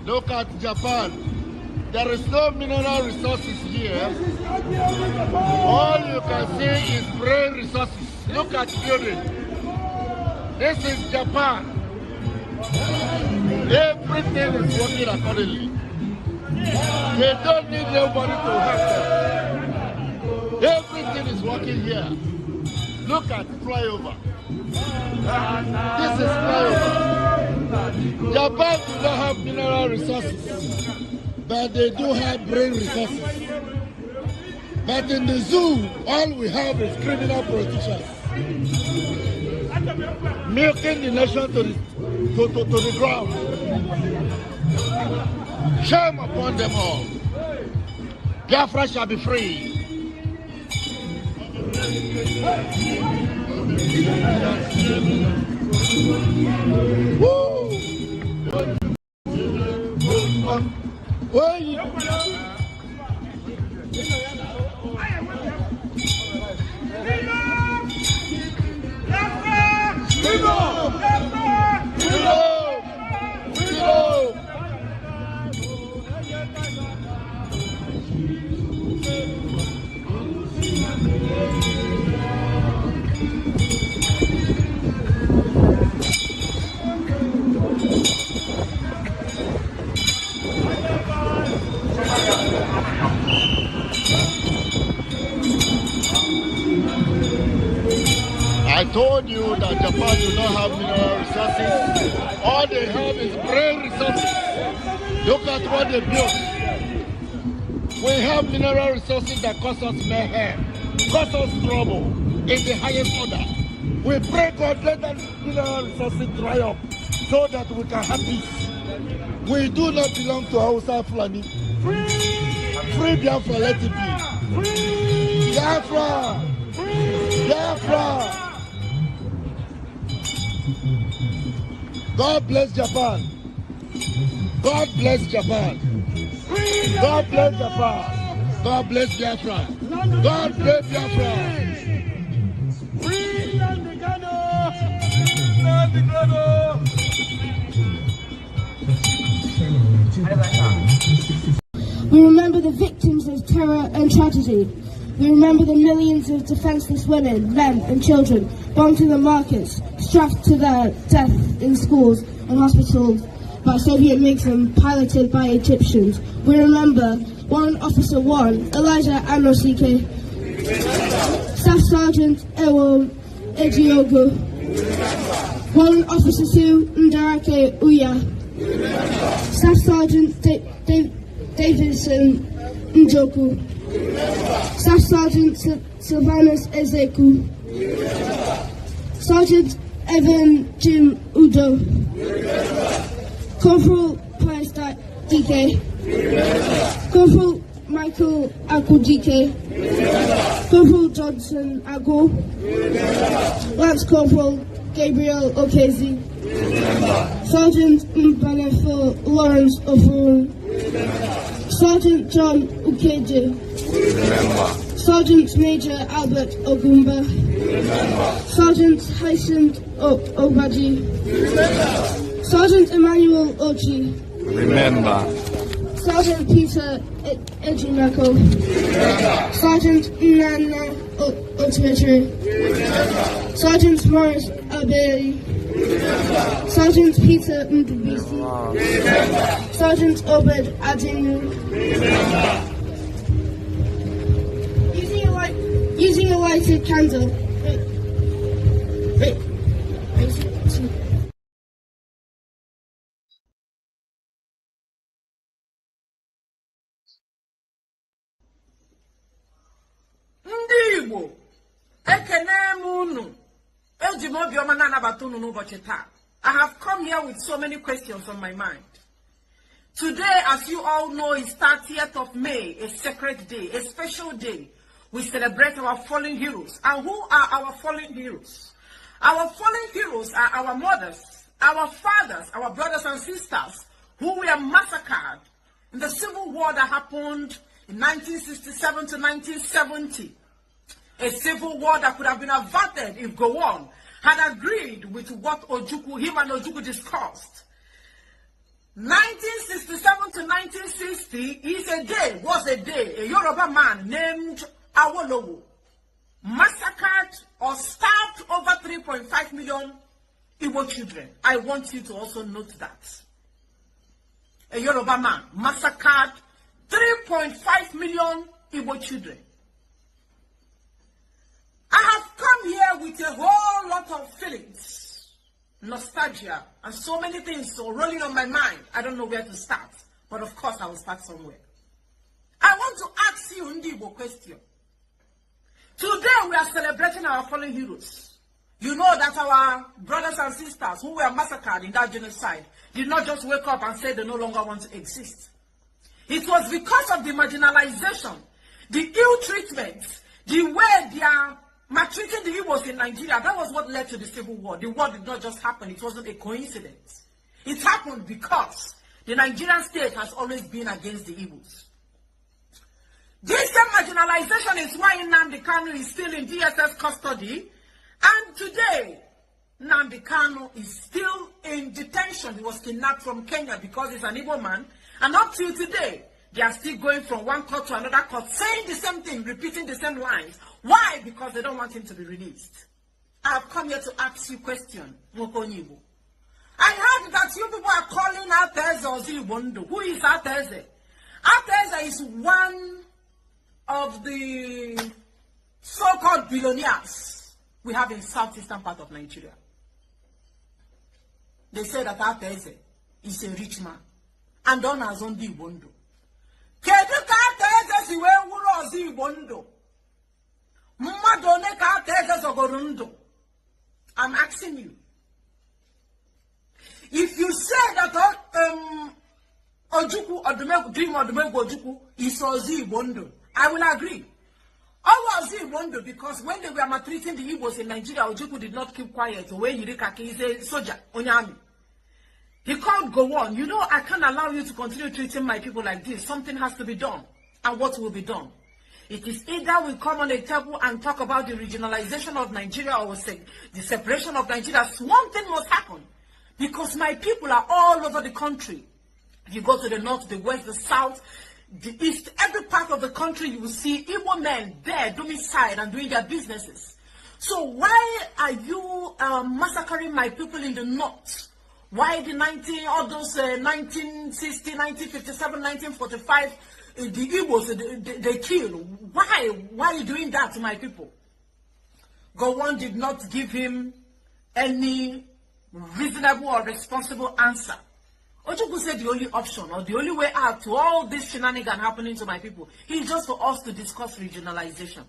Look at Japan. There is no mineral resources here. All you can see is brain resources. Look at building. This is Japan. Everything is working accordingly. They don't need nobody to help them. Everything is working here. Look at flyover. This is flyover. Japan do not have mineral resources, but they do have brain resources. But in the zoo, all we have is criminal politicians. Milking the nation to the ground. Shame upon them all. Biafra shall be free. Woo! I told you that Japan do not have mineral resources. All they have is brain resources. Look at what they built. We have mineral resources that cause us mayhem, cause us trouble in the highest order. We pray God let that mineral resources dry up so that we can have peace. We do not belong to Hausa Fulani. Free Biafra, let it be. Biafra! Biafra! God bless Japan. God bless Japan. God bless Japan. God bless Biafra. God bless Biafra. We remember the victims of terror and tragedy. We remember the millions of defenseless women, men and children bombed in the markets, strapped to their death in schools and hospitals by Soviet MiGs and piloted by Egyptians. We remember Warrant Officer 1, Elijah Anosike, Staff Sergeant Ewo Ejiogo, Warrant Officer 2, Ndarake Uya, Staff Sergeant Davidson Njoku, Staff Sergeant Sylvanus Ezeku, Sergeant Evan Jim Udo, Corporal Price DK, Corporal Michael Akudike, Corporal Johnson Ago, Lance Corporal Gabriel Okezi, Sergeant Mbanefo Lawrence Ofun, Sergeant John Ukeje, Sergeant Major Albert Ogumba, Sergeant Hyacinth Obaji, Sergeant Emmanuel Ochi, Remember. Sergeant Peter Ejimako, Sergeant Nana Otemetre, Sergeant Morris Abeli, Sergeant Peter Ndubisi, Sergeant Obed Adenu. Using a lighted candle. Ndị Igbo ekene m unu eji m obiọma na-anabata unu n'ụbọchị taa. I have come here with so many questions on my mind. Today, as you all know, is 30th of May, a sacred day, a special day. We celebrate our fallen heroes. And who are our fallen heroes? Our fallen heroes are our mothers, our fathers, our brothers and sisters who were massacred in the civil war that happened in 1967 to 1970. A civil war that could have been averted if Gowon had agreed with what him and Ojukwu discussed. 1967 to 1960 was a day a Yoruba man named Awolowo massacred or starved over 3.5 million Igbo children. I want you to also note that. A Yoruba man massacred 3.5 million Igbo children. I have come here with a whole lot of feelings, nostalgia, and so many things so rolling on my mind. I don't know where to start, but of course I will start somewhere. I want to ask you Igbo question. Today we are celebrating our fallen heroes. You know that our brothers and sisters who were massacred in that genocide did not just wake up and say they no longer want to exist. It was because of the marginalization, the ill treatment, the way they are maltreating the Igbos in Nigeria. That was what led to the civil war. The war did not just happen. It wasn't a coincidence. It happened because the Nigerian state has always been against the Igbos. This same marginalization is why Nnamdi Kanu is still in DSS custody. And today, Nnamdi Kanu is still in detention. He was kidnapped from Kenya because he's an Igbo man. And up till today, they are still going from one court to another court, saying the same thing, repeating the same lines. Why? Because they don't want him to be released. I have come here to ask you a question, Mokonibo. I heard that you people are calling Ateze Ozibondo. Who is Ateze? Ateze is one of the so-called billionaires we have in southeastern part of Nigeria. They say that Ateze is a rich man. And on as on the Bondo. Kedu ka Ateze si we wuro Ozibondo? Mmadone ka Ateze zogorundo. I'm asking you. If you say that Ojukwu Dream Odumegwu Ojukwu is Ozibondo, I will agree. Ozibondo, because when they were maltreating the Igbos in Nigeria, Ojukwu did not keep quiet. When Yirikaki is a soldier, Onyami. He can't go on. You know, I can't allow you to continue treating my people like this. Something has to be done. And what will be done? It is either we come on a table and talk about the regionalization of Nigeria or the separation of Nigeria. One thing must happen. Because my people are all over the country. If you go to the north, the west, the south, the east, every part of the country, you will see Igbo men there domiciled and doing their businesses. So why are you massacring my people in the north? Why the 1960, 1957, 1945, the Igbos, they kill? Why are you doing that to my people? Gowon did not give him any reasonable or responsible answer. Ojukwu said the only option or the only way out to all this shenanigan happening to my people is just for us to discuss regionalization.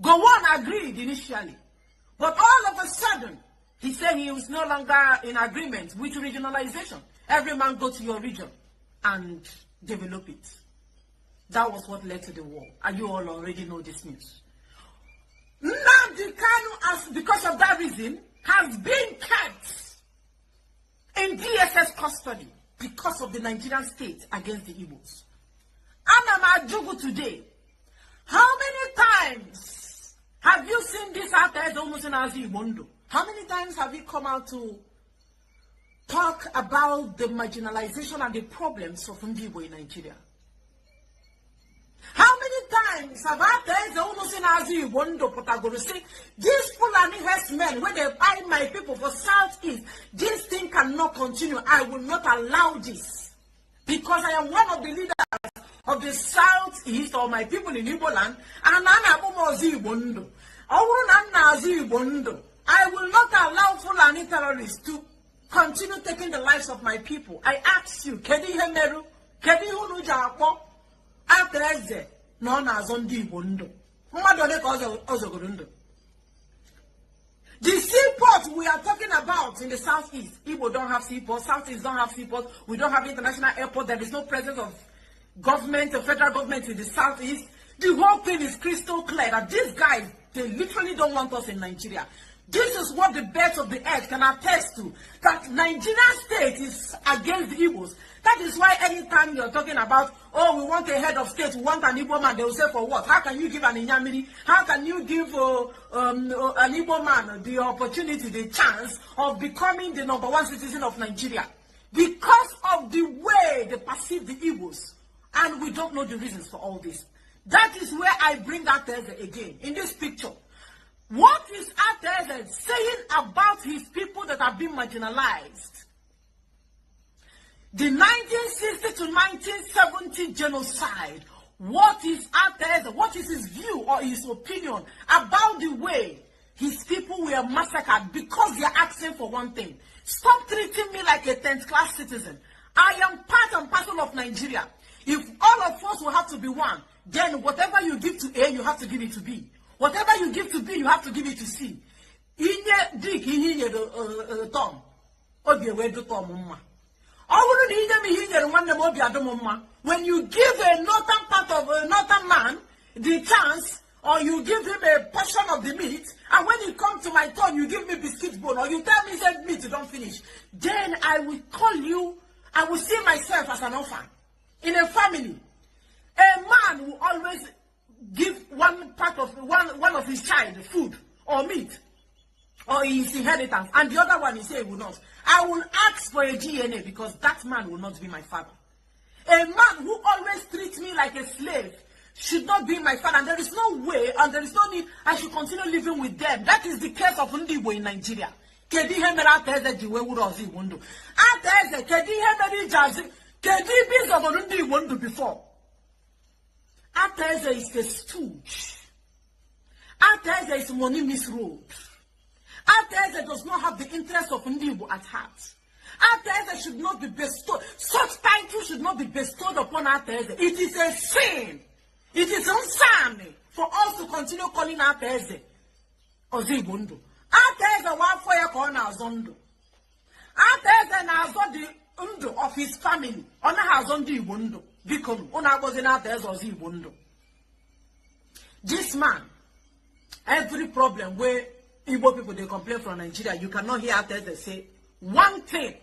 Gowon agreed initially, but all of a sudden, he said he was no longer in agreement with regionalization. Every man go to your region and develop it. That was what led to the war. And you all already know this news. Nnamdi Kanu, because of that reason, has been kept in DSS custody because of the Nigerian state against the Igbos. Anam Ajugu today, how many times have you seen this out there almost in Azibondo? How many times have you come out to talk about the marginalization and the problems of Ndibo in Nigeria? How many times have I heard the almost in Azibondo Potagoro say, these Fulani herdsmen, when they buy my people for Southeast, this thing cannot continue. I will not allow this. Because I am one of the leaders of the Southeast, or my people in Igbo land, and Azibondo. I will not allow Fulani terrorists to continue taking the lives of my people. I ask you, Kedi Hemeru, Kedi Hunu Japo, Ateze, Nona Zondi Bondo. The seaport we are talking about in the southeast, Igbo don't have seaport, southeast don't have seaport, we don't have international airport, there is no presence of government, the federal government in the southeast. The whole thing is crystal clear that these guys, they literally don't want us in Nigeria. This is what the birds of the earth can attest to, that Nigerian state is against the Igbos. That is why anytime you're talking about, oh, we want a head of state, we want an Igbo man, they will say, for what? How can you give an Inyamiri? How can you give an Igbo man the opportunity, the chance of becoming the #1 citizen of Nigeria? Because of the way they perceive the Igbos. And we don't know the reasons for all this. That is where I bring Ateze again. In this picture, what is Ateze saying about his people that have been marginalized? The 1960 to 1970 genocide. What is Ateze? What is his view or his opinion about the way his people were massacred because they are asking for one thing? Stop treating me like a 10th class citizen. I am part and parcel of Nigeria. If all of us will have to be one, then whatever you give to A, you have to give it to B. Whatever you give to B, you have to give it to C. When you give a northern part of a northern man the chance, or you give him a portion of the meat, and when it comes to my turn, you give me biscuit bone, or you tell me said meat, you don't finish, then I will call you, I will see myself as an orphan. In a family, a man will always give one part of one of his child food or meat or his inheritance, and the other one he say he will not. I will ask for a DNA because that man will not be my father. A man who always treats me like a slave should not be my father, and there is no way and there is no need I should continue living with them. That is the case of Ndibo in Nigeria. Kedi hemera Ateze jiwe urozi wundu. Ateze kedi hemeri jazi kedi biz of Ndibo wundu before. Ateze is a stooge. Ateze is money misruled. Ateze does not have the interest of Ndibo at heart. Ateze should not be bestowed. Such titles should not be bestowed upon Ateze. It is a sin. It is unsanny for us to continue calling Ateze Ozibundu. Ateze wa foya kona azondo. Ateze na azodi undo of his family. Ona hazondi ibundo. Bikonu. Ona gozi na Ateze Ozibundu. This man, every problem where Igbo people they complain from Nigeria, you cannot hear Ateze say one thing.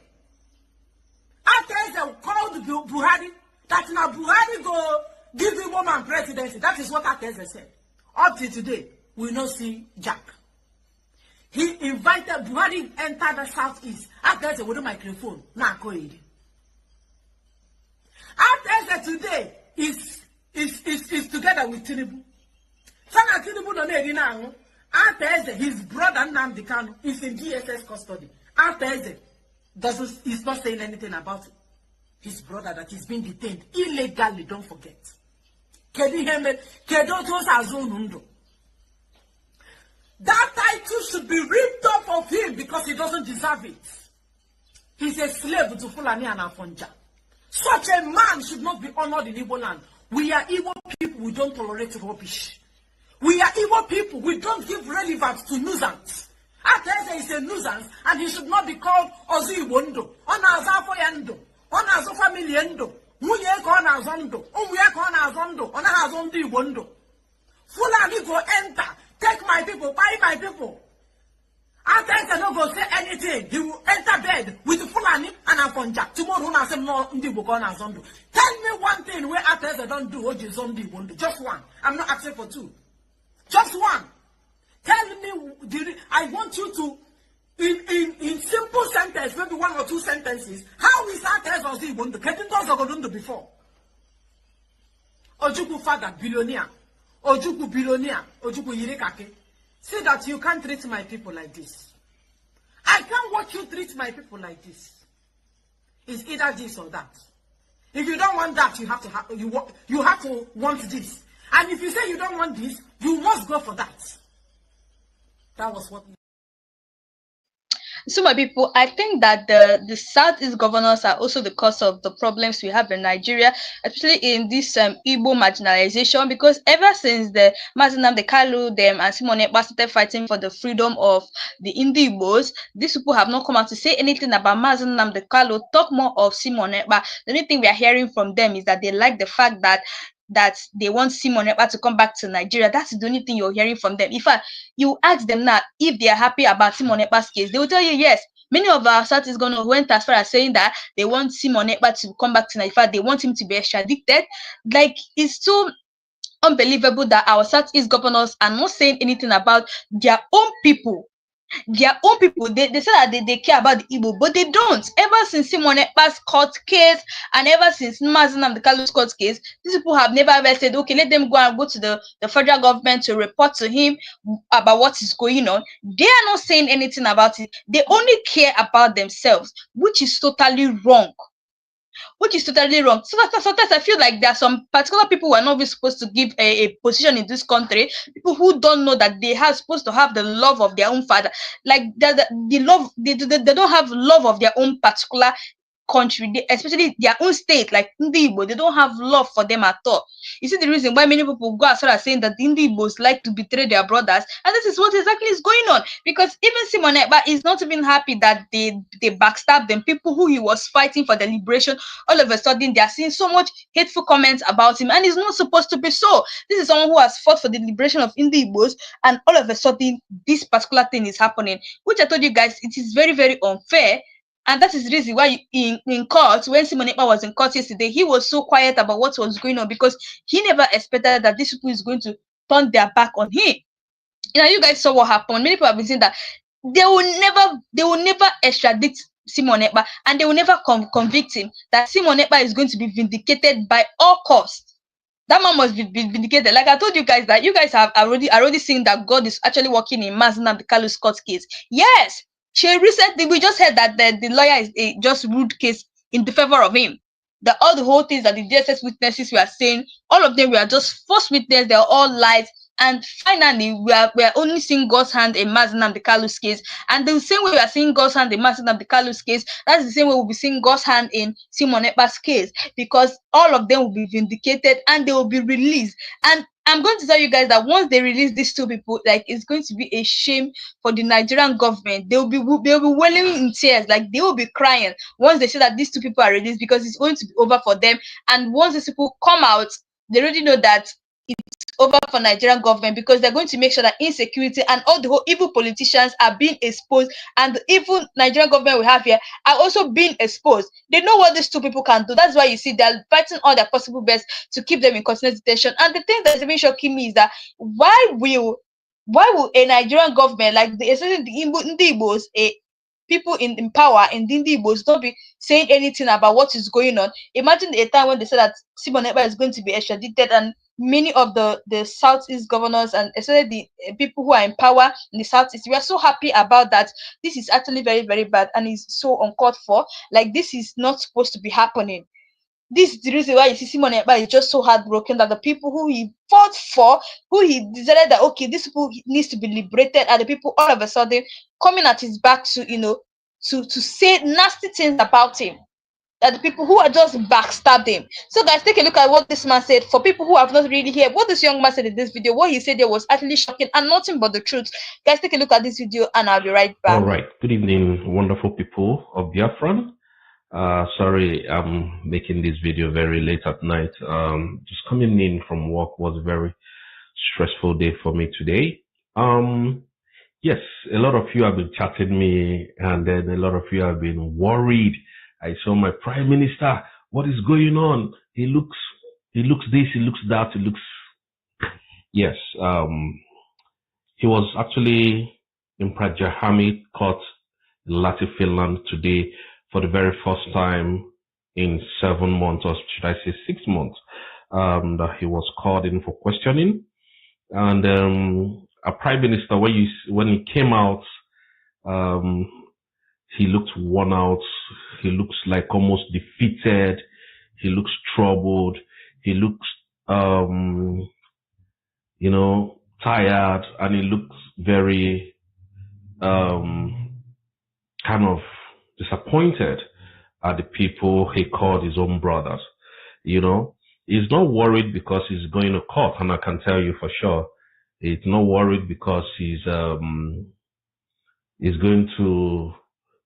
Ateze called Buhari that now Buhari go give the woman presidency. That is what Ateze said. Up to today, we don't see Jack. He invited Buhari enter the southeast. Ateze with a microphone. Now go ahead. Ateze today is together with Tinubu. Sana Tinubu don't know now. Ateze, his brother Nnamdi Kanu, is in DSS custody. Ateze is not saying anything about it. His brother that is being detained illegally, don't forget. That title should be ripped off of him because he doesn't deserve it. He's a slave to Fulani and Afonja. Such a man should not be honored in Igbo land. We are Igbo people, we don't tolerate rubbish. We are Igbo people, we don't give relevance to nuisance. Ateze is a nuisance and he should not be called Ozi Iwondo, Onazafo Yando, Onazo family Endo, Muye Kona Zondo, Umuye Kona Zondo, Onazondi Iwondo. Fulani go enter, take my people, buy my people. Ateze no go say anything. He will enter bed with Fulani and Afonja. Tomorrow na say no Ndibo Kona Zondo. Tell me one thing where Ateze don't do Oji Zondi Iwondo. Just one. I'm not asking for two. Just one. Tell me, I want you to, in simple sentence, maybe one or two sentences, how is Ateze Ozibundu? Ketintos Ogodundu before. Ojuku father, billionaire. Ojuku billionaire. Ojuku Yirikake. Say that you can't treat my people like this. I can't watch you treat my people like this. It's either this or that. If you don't want that, you have to want this. And if you say you don't want this, you must go for that. That was what. So, my people, I think that the Southeast governors are also the cause of the problems we have in Nigeria, especially in this Igbo marginalization, because ever since the Nnamdi Kanu them and Simon Ekpa started fighting for the freedom of the Igbos, these people have not come out to say anything about Nnamdi Kanu, talk more of Simon Ekpa. The only thing we are hearing from them is that they like the fact that they want Simon Ekpa to come back to Nigeria. That's the only thing you're hearing from them. In fact, you ask them now if they are happy about Simon Ekpa's case, they will tell you yes. Many of our Southeast governors went as far as saying that they want Simon Ekpa to come back to Nigeria. In fact, they want him to be extradited. Like, it's so unbelievable that our Southeast governors are not saying anything about their own people. Their own people, they say that they care about the Igbo, but they don't. Ever since Simon Ekpa's court case and ever since Mazen the Kalu's court case, these people have never ever said, okay, let them go to the federal government to report to him about what is going on. They are not saying anything about it. They only care about themselves, which is totally wrong. So sometimes I feel like there are some particular people who are not really supposed to give a position in this country. People who don't know that they are supposed to have the love of their own father, like the love they don't have love of their own particular country, especially their own state, like Ndi Igbo. They don't have love for them at all. You see the reason why many people go as far as saying that the Ndi Igbos like to betray their brothers, and this is what exactly is going on. Because even Simon Ekpa is not even happy that they backstab them. People who he was fighting for the liberation, all of a sudden they are seeing so much hateful comments about him, and it's not supposed to be so. This is someone who has fought for the liberation of Ndi Igbos, and all of a sudden this particular thing is happening, which I told you guys it is very, very unfair. And that is the reason why in court, when Simon Ekpa was in court yesterday, he was so quiet about what was going on, because he never expected that these people is going to turn their back on him. You know, you guys saw what happened. Many people have been saying that they will never extradite Simon Ekpa, and they will never convict him. That Simon Ekpa is going to be vindicated by all costs. That man must be vindicated. Like I told you guys, that you guys have already seen that God is actually working in Mazen the Kalu's court case. Yes, we just heard that the lawyer is just ruled case in the favor of him. That all the whole things that the DSS witnesses were saying, all of them were just false witness. They're all lies. And finally, we are only seeing God's hand in Mazen the Kalu's case. And the same way we are seeing God's hand in Mazen the Kalu's case, that's the same way we'll be seeing God's hand in Simon Ekpa's case, because all of them will be vindicated and they will be released. And I'm going to tell you guys that once they release these two people, like, it's going to be a shame for the Nigerian government. They'll be wailing in tears, like they will be crying once they say that these two people are released, because it's going to be over for them. And once these people come out, they already know that it's over for Nigerian government, because they're going to make sure that insecurity and all the whole evil politicians are being exposed, and the evil Nigerian government we have here are also being exposed. They know what these two people can do. That's why you see they're fighting all their possible best to keep them in continuous detention. And the thing that's even shocking me is that why will a Nigerian government, like especially the Igbos, people in power in Dindi Igbos, don't be saying anything about what is going on? Imagine a time when they said that Simon Ekpa is going to be extradited, and many of the Southeast governors, and especially the people who are in power in the Southeast, we are so happy about that. This is actually very, very bad, and is so uncalled for. Like, this is not supposed to be happening. This is the reason why you see Simon Ekpa is just so heartbroken that the people who he fought for, who he decided that, okay, these people needs to be liberated, are the people all of a sudden coming at his back to, to say nasty things about him. That the people who are just backstabbed him. So guys, take a look at what this man said. For people who have not really heard what this young man said in this video, what he said there was actually shocking and nothing but the truth. Guys, take a look at this video and I'll be right back. All right. Good evening, wonderful people of Biafra. Sorry, I'm making this video very late at night. Just coming in from work was a very stressful day for me today. Yes, a lot of you have been chatting me, and then a lot of you have been worried. I saw my prime minister. What is going on? He looks this, he looks that, he looks. Yes, he was actually in Prajahami court in Lahti, Finland today for the very first time in 7 months, or should I say 6 months, that he was called in for questioning. And a prime minister, when he came out, he looked worn out. He looks like almost defeated. He looks troubled. He looks, tired, and he looks very, kind of disappointed at the people he called his own brothers. He's not worried because he's going to court, and I can tell you for sure, he's not worried because he's going to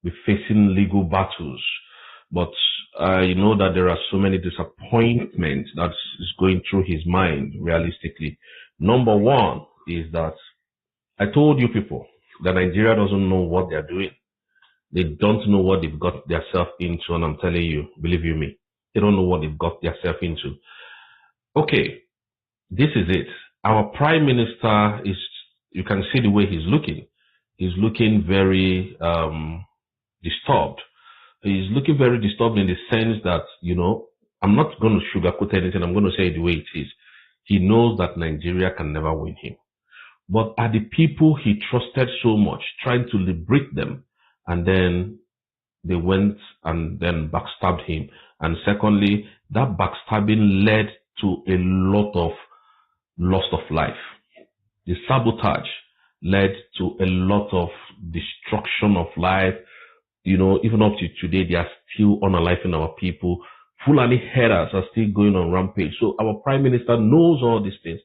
be facing legal battles. But I know that there are so many disappointments that is going through his mind realistically. Number one is that I told you people that Nigeria doesn't know what they're doing. They don't know what they've got themselves into, and I'm telling you, believe you me, they don't know what they've got themselves into. Okay, this is it. Our prime minister is, you can see the way he's looking. is looking very disturbed. He's looking very disturbed in the sense that, you know, I'm not going to sugarcoat anything. I'm going to say it the way it is. He knows that Nigeria can never win him. But are the people he trusted so much trying to liberate them, and then they went and then backstabbed him? And secondly, that backstabbing led to a lot of loss of life. The sabotage led to a lot of destruction of life. You know, even up to today, they are still unaliving our people. Fulani herders are still going on rampage. So our prime minister knows all these things.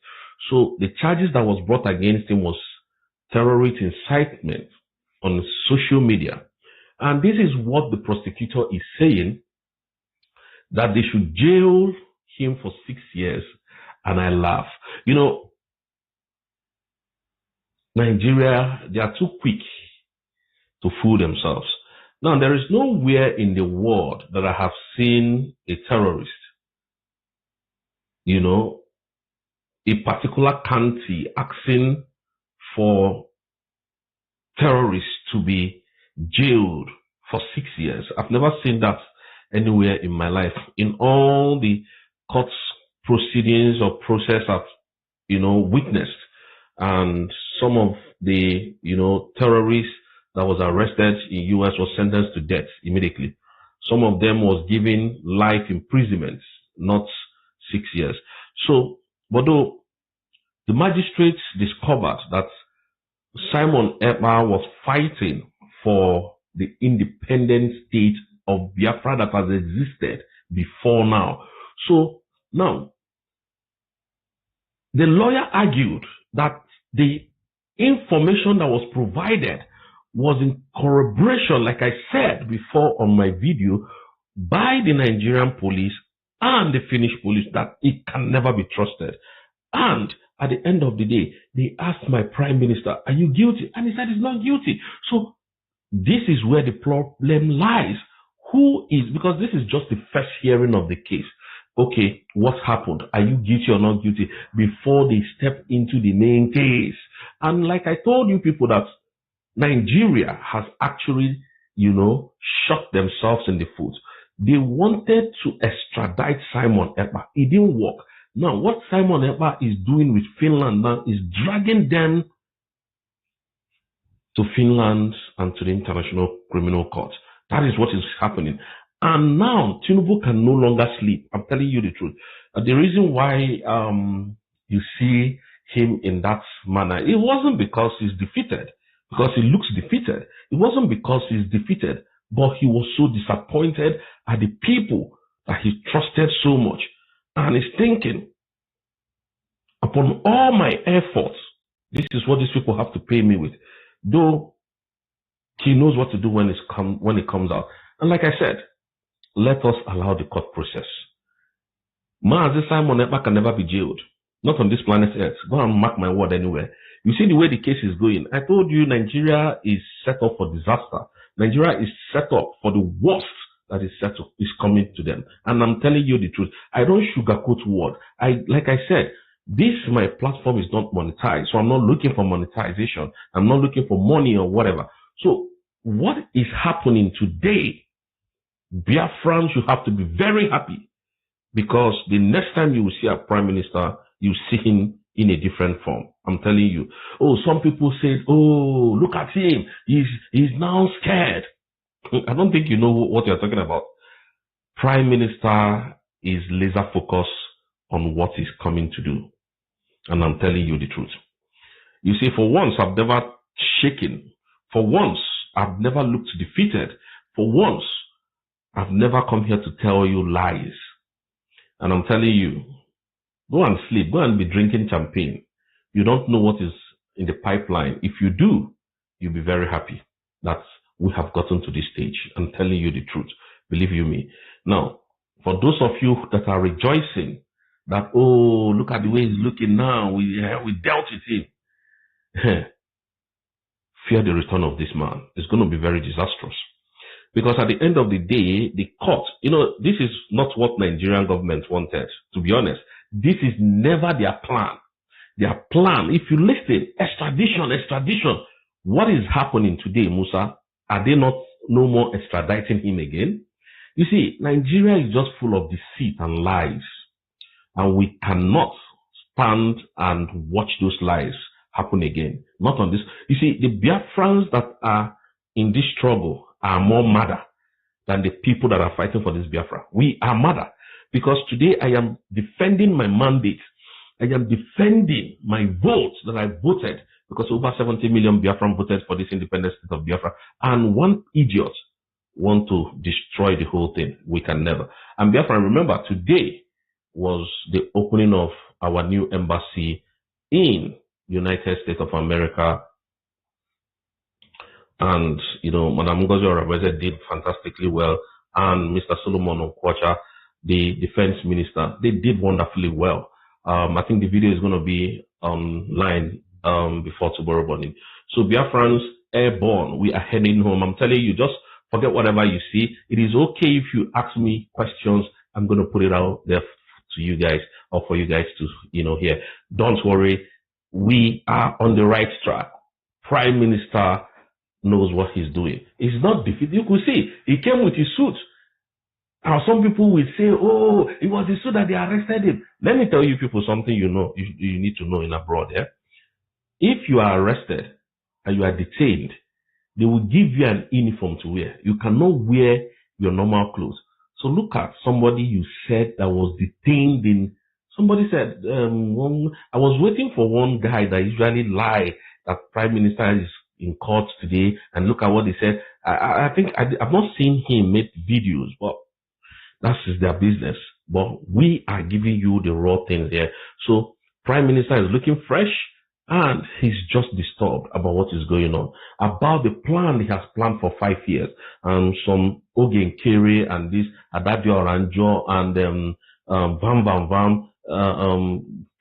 So the charges that was brought against him was terrorist incitement on social media. And this is what the prosecutor is saying, that they should jail him for 6 years. And I laugh. You know, Nigeria, they are too quick to fool themselves. Now, there is nowhere in the world that I have seen a terrorist, you know, a particular country asking for terrorists to be jailed for 6 years. I've never seen that anywhere in my life. In all the court proceedings or process I've, you know, witnessed, and some of the, you know, terrorists that was arrested in US was sentenced to death immediately. Some of them was given life imprisonment, not 6 years. So, but though the magistrates discovered that Simon Ekpa was fighting for the independent state of Biafra that has existed before now. So now, the lawyer argued that the information that was provided was in corroboration, like I said before on my video, by the Nigerian police and the Finnish police, that it can never be trusted. And at the end of the day, they asked my prime minister, are you guilty? And he said he's not guilty. So this is where the problem lies. Who is, because this is just the first hearing of the case. Okay, what happened? Are you guilty or not guilty? Before they step into the main case. And like I told you people, that Nigeria has actually, you know, shot themselves in the foot. They wanted to extradite Simon Ekpa. It didn't work. Now, what Simon Ekpa is doing with Finland now is dragging them to Finland and to the International Criminal Court. That is what is happening. And now, Tinubu can no longer sleep. I'm telling you the truth. The reason why you see him in that manner, it wasn't because he's defeated, because he looks defeated. It wasn't because he's defeated, but he was so disappointed at the people that he trusted so much. And he's thinking, upon all my efforts, this is what these people have to pay me with. Though he knows what to do when it comes out. And like I said, let us allow the court process. Mazi Simon Ekpa can never be jailed. Not on this planet Earth. Go and mark my word anywhere. You see the way the case is going. I told you Nigeria is set up for disaster. Nigeria is set up for the worst that is coming to them. And I'm telling you the truth. I don't sugarcoat word. Like I said, my platform is not monetized. So I'm not looking for monetization. I'm not looking for money or whatever. So what is happening today, Biafrans, you have to be very happy, because the next time you will see a prime minister, you see him in a different form. I'm telling you. Oh, some people say, oh, look at him. He's now scared. I don't think you know what you're talking about. Prime Minister is laser focused on what he's coming to do. And I'm telling you the truth. You see, for once, I've never shaken. For once, I've never looked defeated. For once, I've never come here to tell you lies. And I'm telling you, go and sleep. Go and be drinking champagne. You don't know what is in the pipeline. If you do, you'll be very happy that we have gotten to this stage. I'm telling you the truth. Believe you me. Now, for those of you that are rejoicing that, oh, look at the way he's looking now, we dealt with him. Fear the return of this man. It's going to be very disastrous. Because at the end of the day, the court, you know, this is not what Nigerian government wanted, to be honest. This is never their plan. Their plan, if you listen, extradition. What is happening today, Musa? Are they not no more extraditing him again? You see, Nigeria is just full of deceit and lies, and we cannot stand and watch those lies happen again. Not on this. You see, the Biafrans that are in this struggle are more madder than the people that are fighting for this Biafra. We are madder because today I am defending my mandate. I am defending my vote that I voted because over 70 million Biafran voted for this independent state of Biafra, and one idiot want to destroy the whole thing. We can never. And Biafra, remember, today was the opening of our new embassy in United States of America. And, you know, Madam Ngozi Oraweze did fantastically well. And Mr. Solomon Okwacha, the defense minister, they did wonderfully well. I think the video is going to be online before tomorrow morning. So Biafrans, airborne, we are heading home. I'm telling you, just forget whatever you see. It is okay if you ask me questions. I'm going to put it out there to you guys or for you guys to, you know, hear. Don't worry. We are on the right track. Prime Minister knows what he's doing. It's not defeat. You could see he came with his suit. Now some people will say, oh, it was the suit that they arrested him. Let me tell you people something you know, you need to know in abroad. Yeah? If you are arrested and you are detained, they will give you an uniform to wear. You cannot wear your normal clothes. So look at somebody you said that was detained in, somebody said, I was waiting for one guy that usually lie that Prime Minister is in court today, and look at what he said. I think I've not seen him make videos, but that's their business. But we are giving you the raw things here. So Prime Minister is looking fresh, and he's just disturbed about what is going on, about the plan he has planned for 5 years. Some Ogen Kere and this Adadio Oranjo and Vam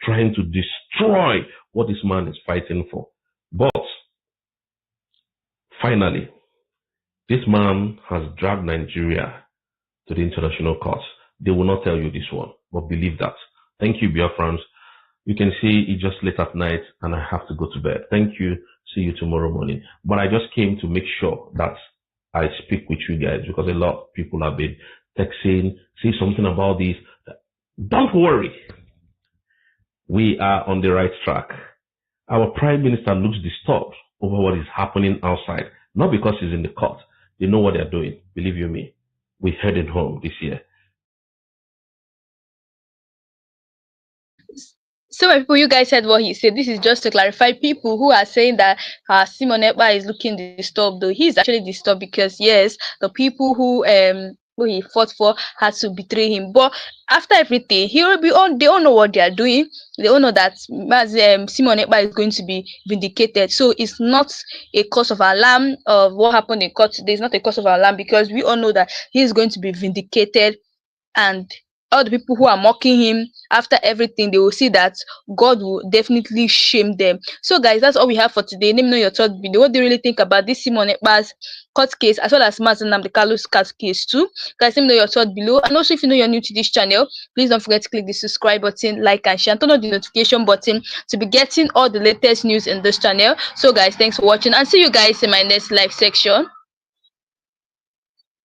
trying to destroy what this man is fighting for. But finally, this man has dragged Nigeria to the international courts. They will not tell you this one, but believe that. Thank you, Biafrans. You can see it's just late at night and I have to go to bed. Thank you. See you tomorrow morning. But I just came to make sure that I speak with you guys because a lot of people have been texting, say something about this. Don't worry. We are on the right track. Our Prime Minister looks disturbed over what is happening outside. Not because he's in the court. They know what they're doing. Believe you me. We're heading home this year. So people, you guys heard what he said. This is just to clarify people who are saying that Simon Ekpa is looking disturbed, though he's actually disturbed because yes, the people who he fought for had to betray him. But after everything, he will be on. They all know what they are doing. They all know that Simon Ekpa is going to be vindicated. So it's not a cause of alarm of what happened in court today. It's not a cause of alarm because we all know that he is going to be vindicated, and all the people who are mocking him after everything, they will see that God will definitely shame them. So guys, that's all we have for today. Let me know your thoughts below. What do you really think about this Simon Ekpa's court case as well as Mazen Namdekalu's court case too? Guys, let me know your thoughts below. And also, if you know you're new to this channel, please don't forget to click the subscribe button, like and share, and turn on the notification button to be getting all the latest news in this channel. So guys, thanks for watching and see you guys in my next live section.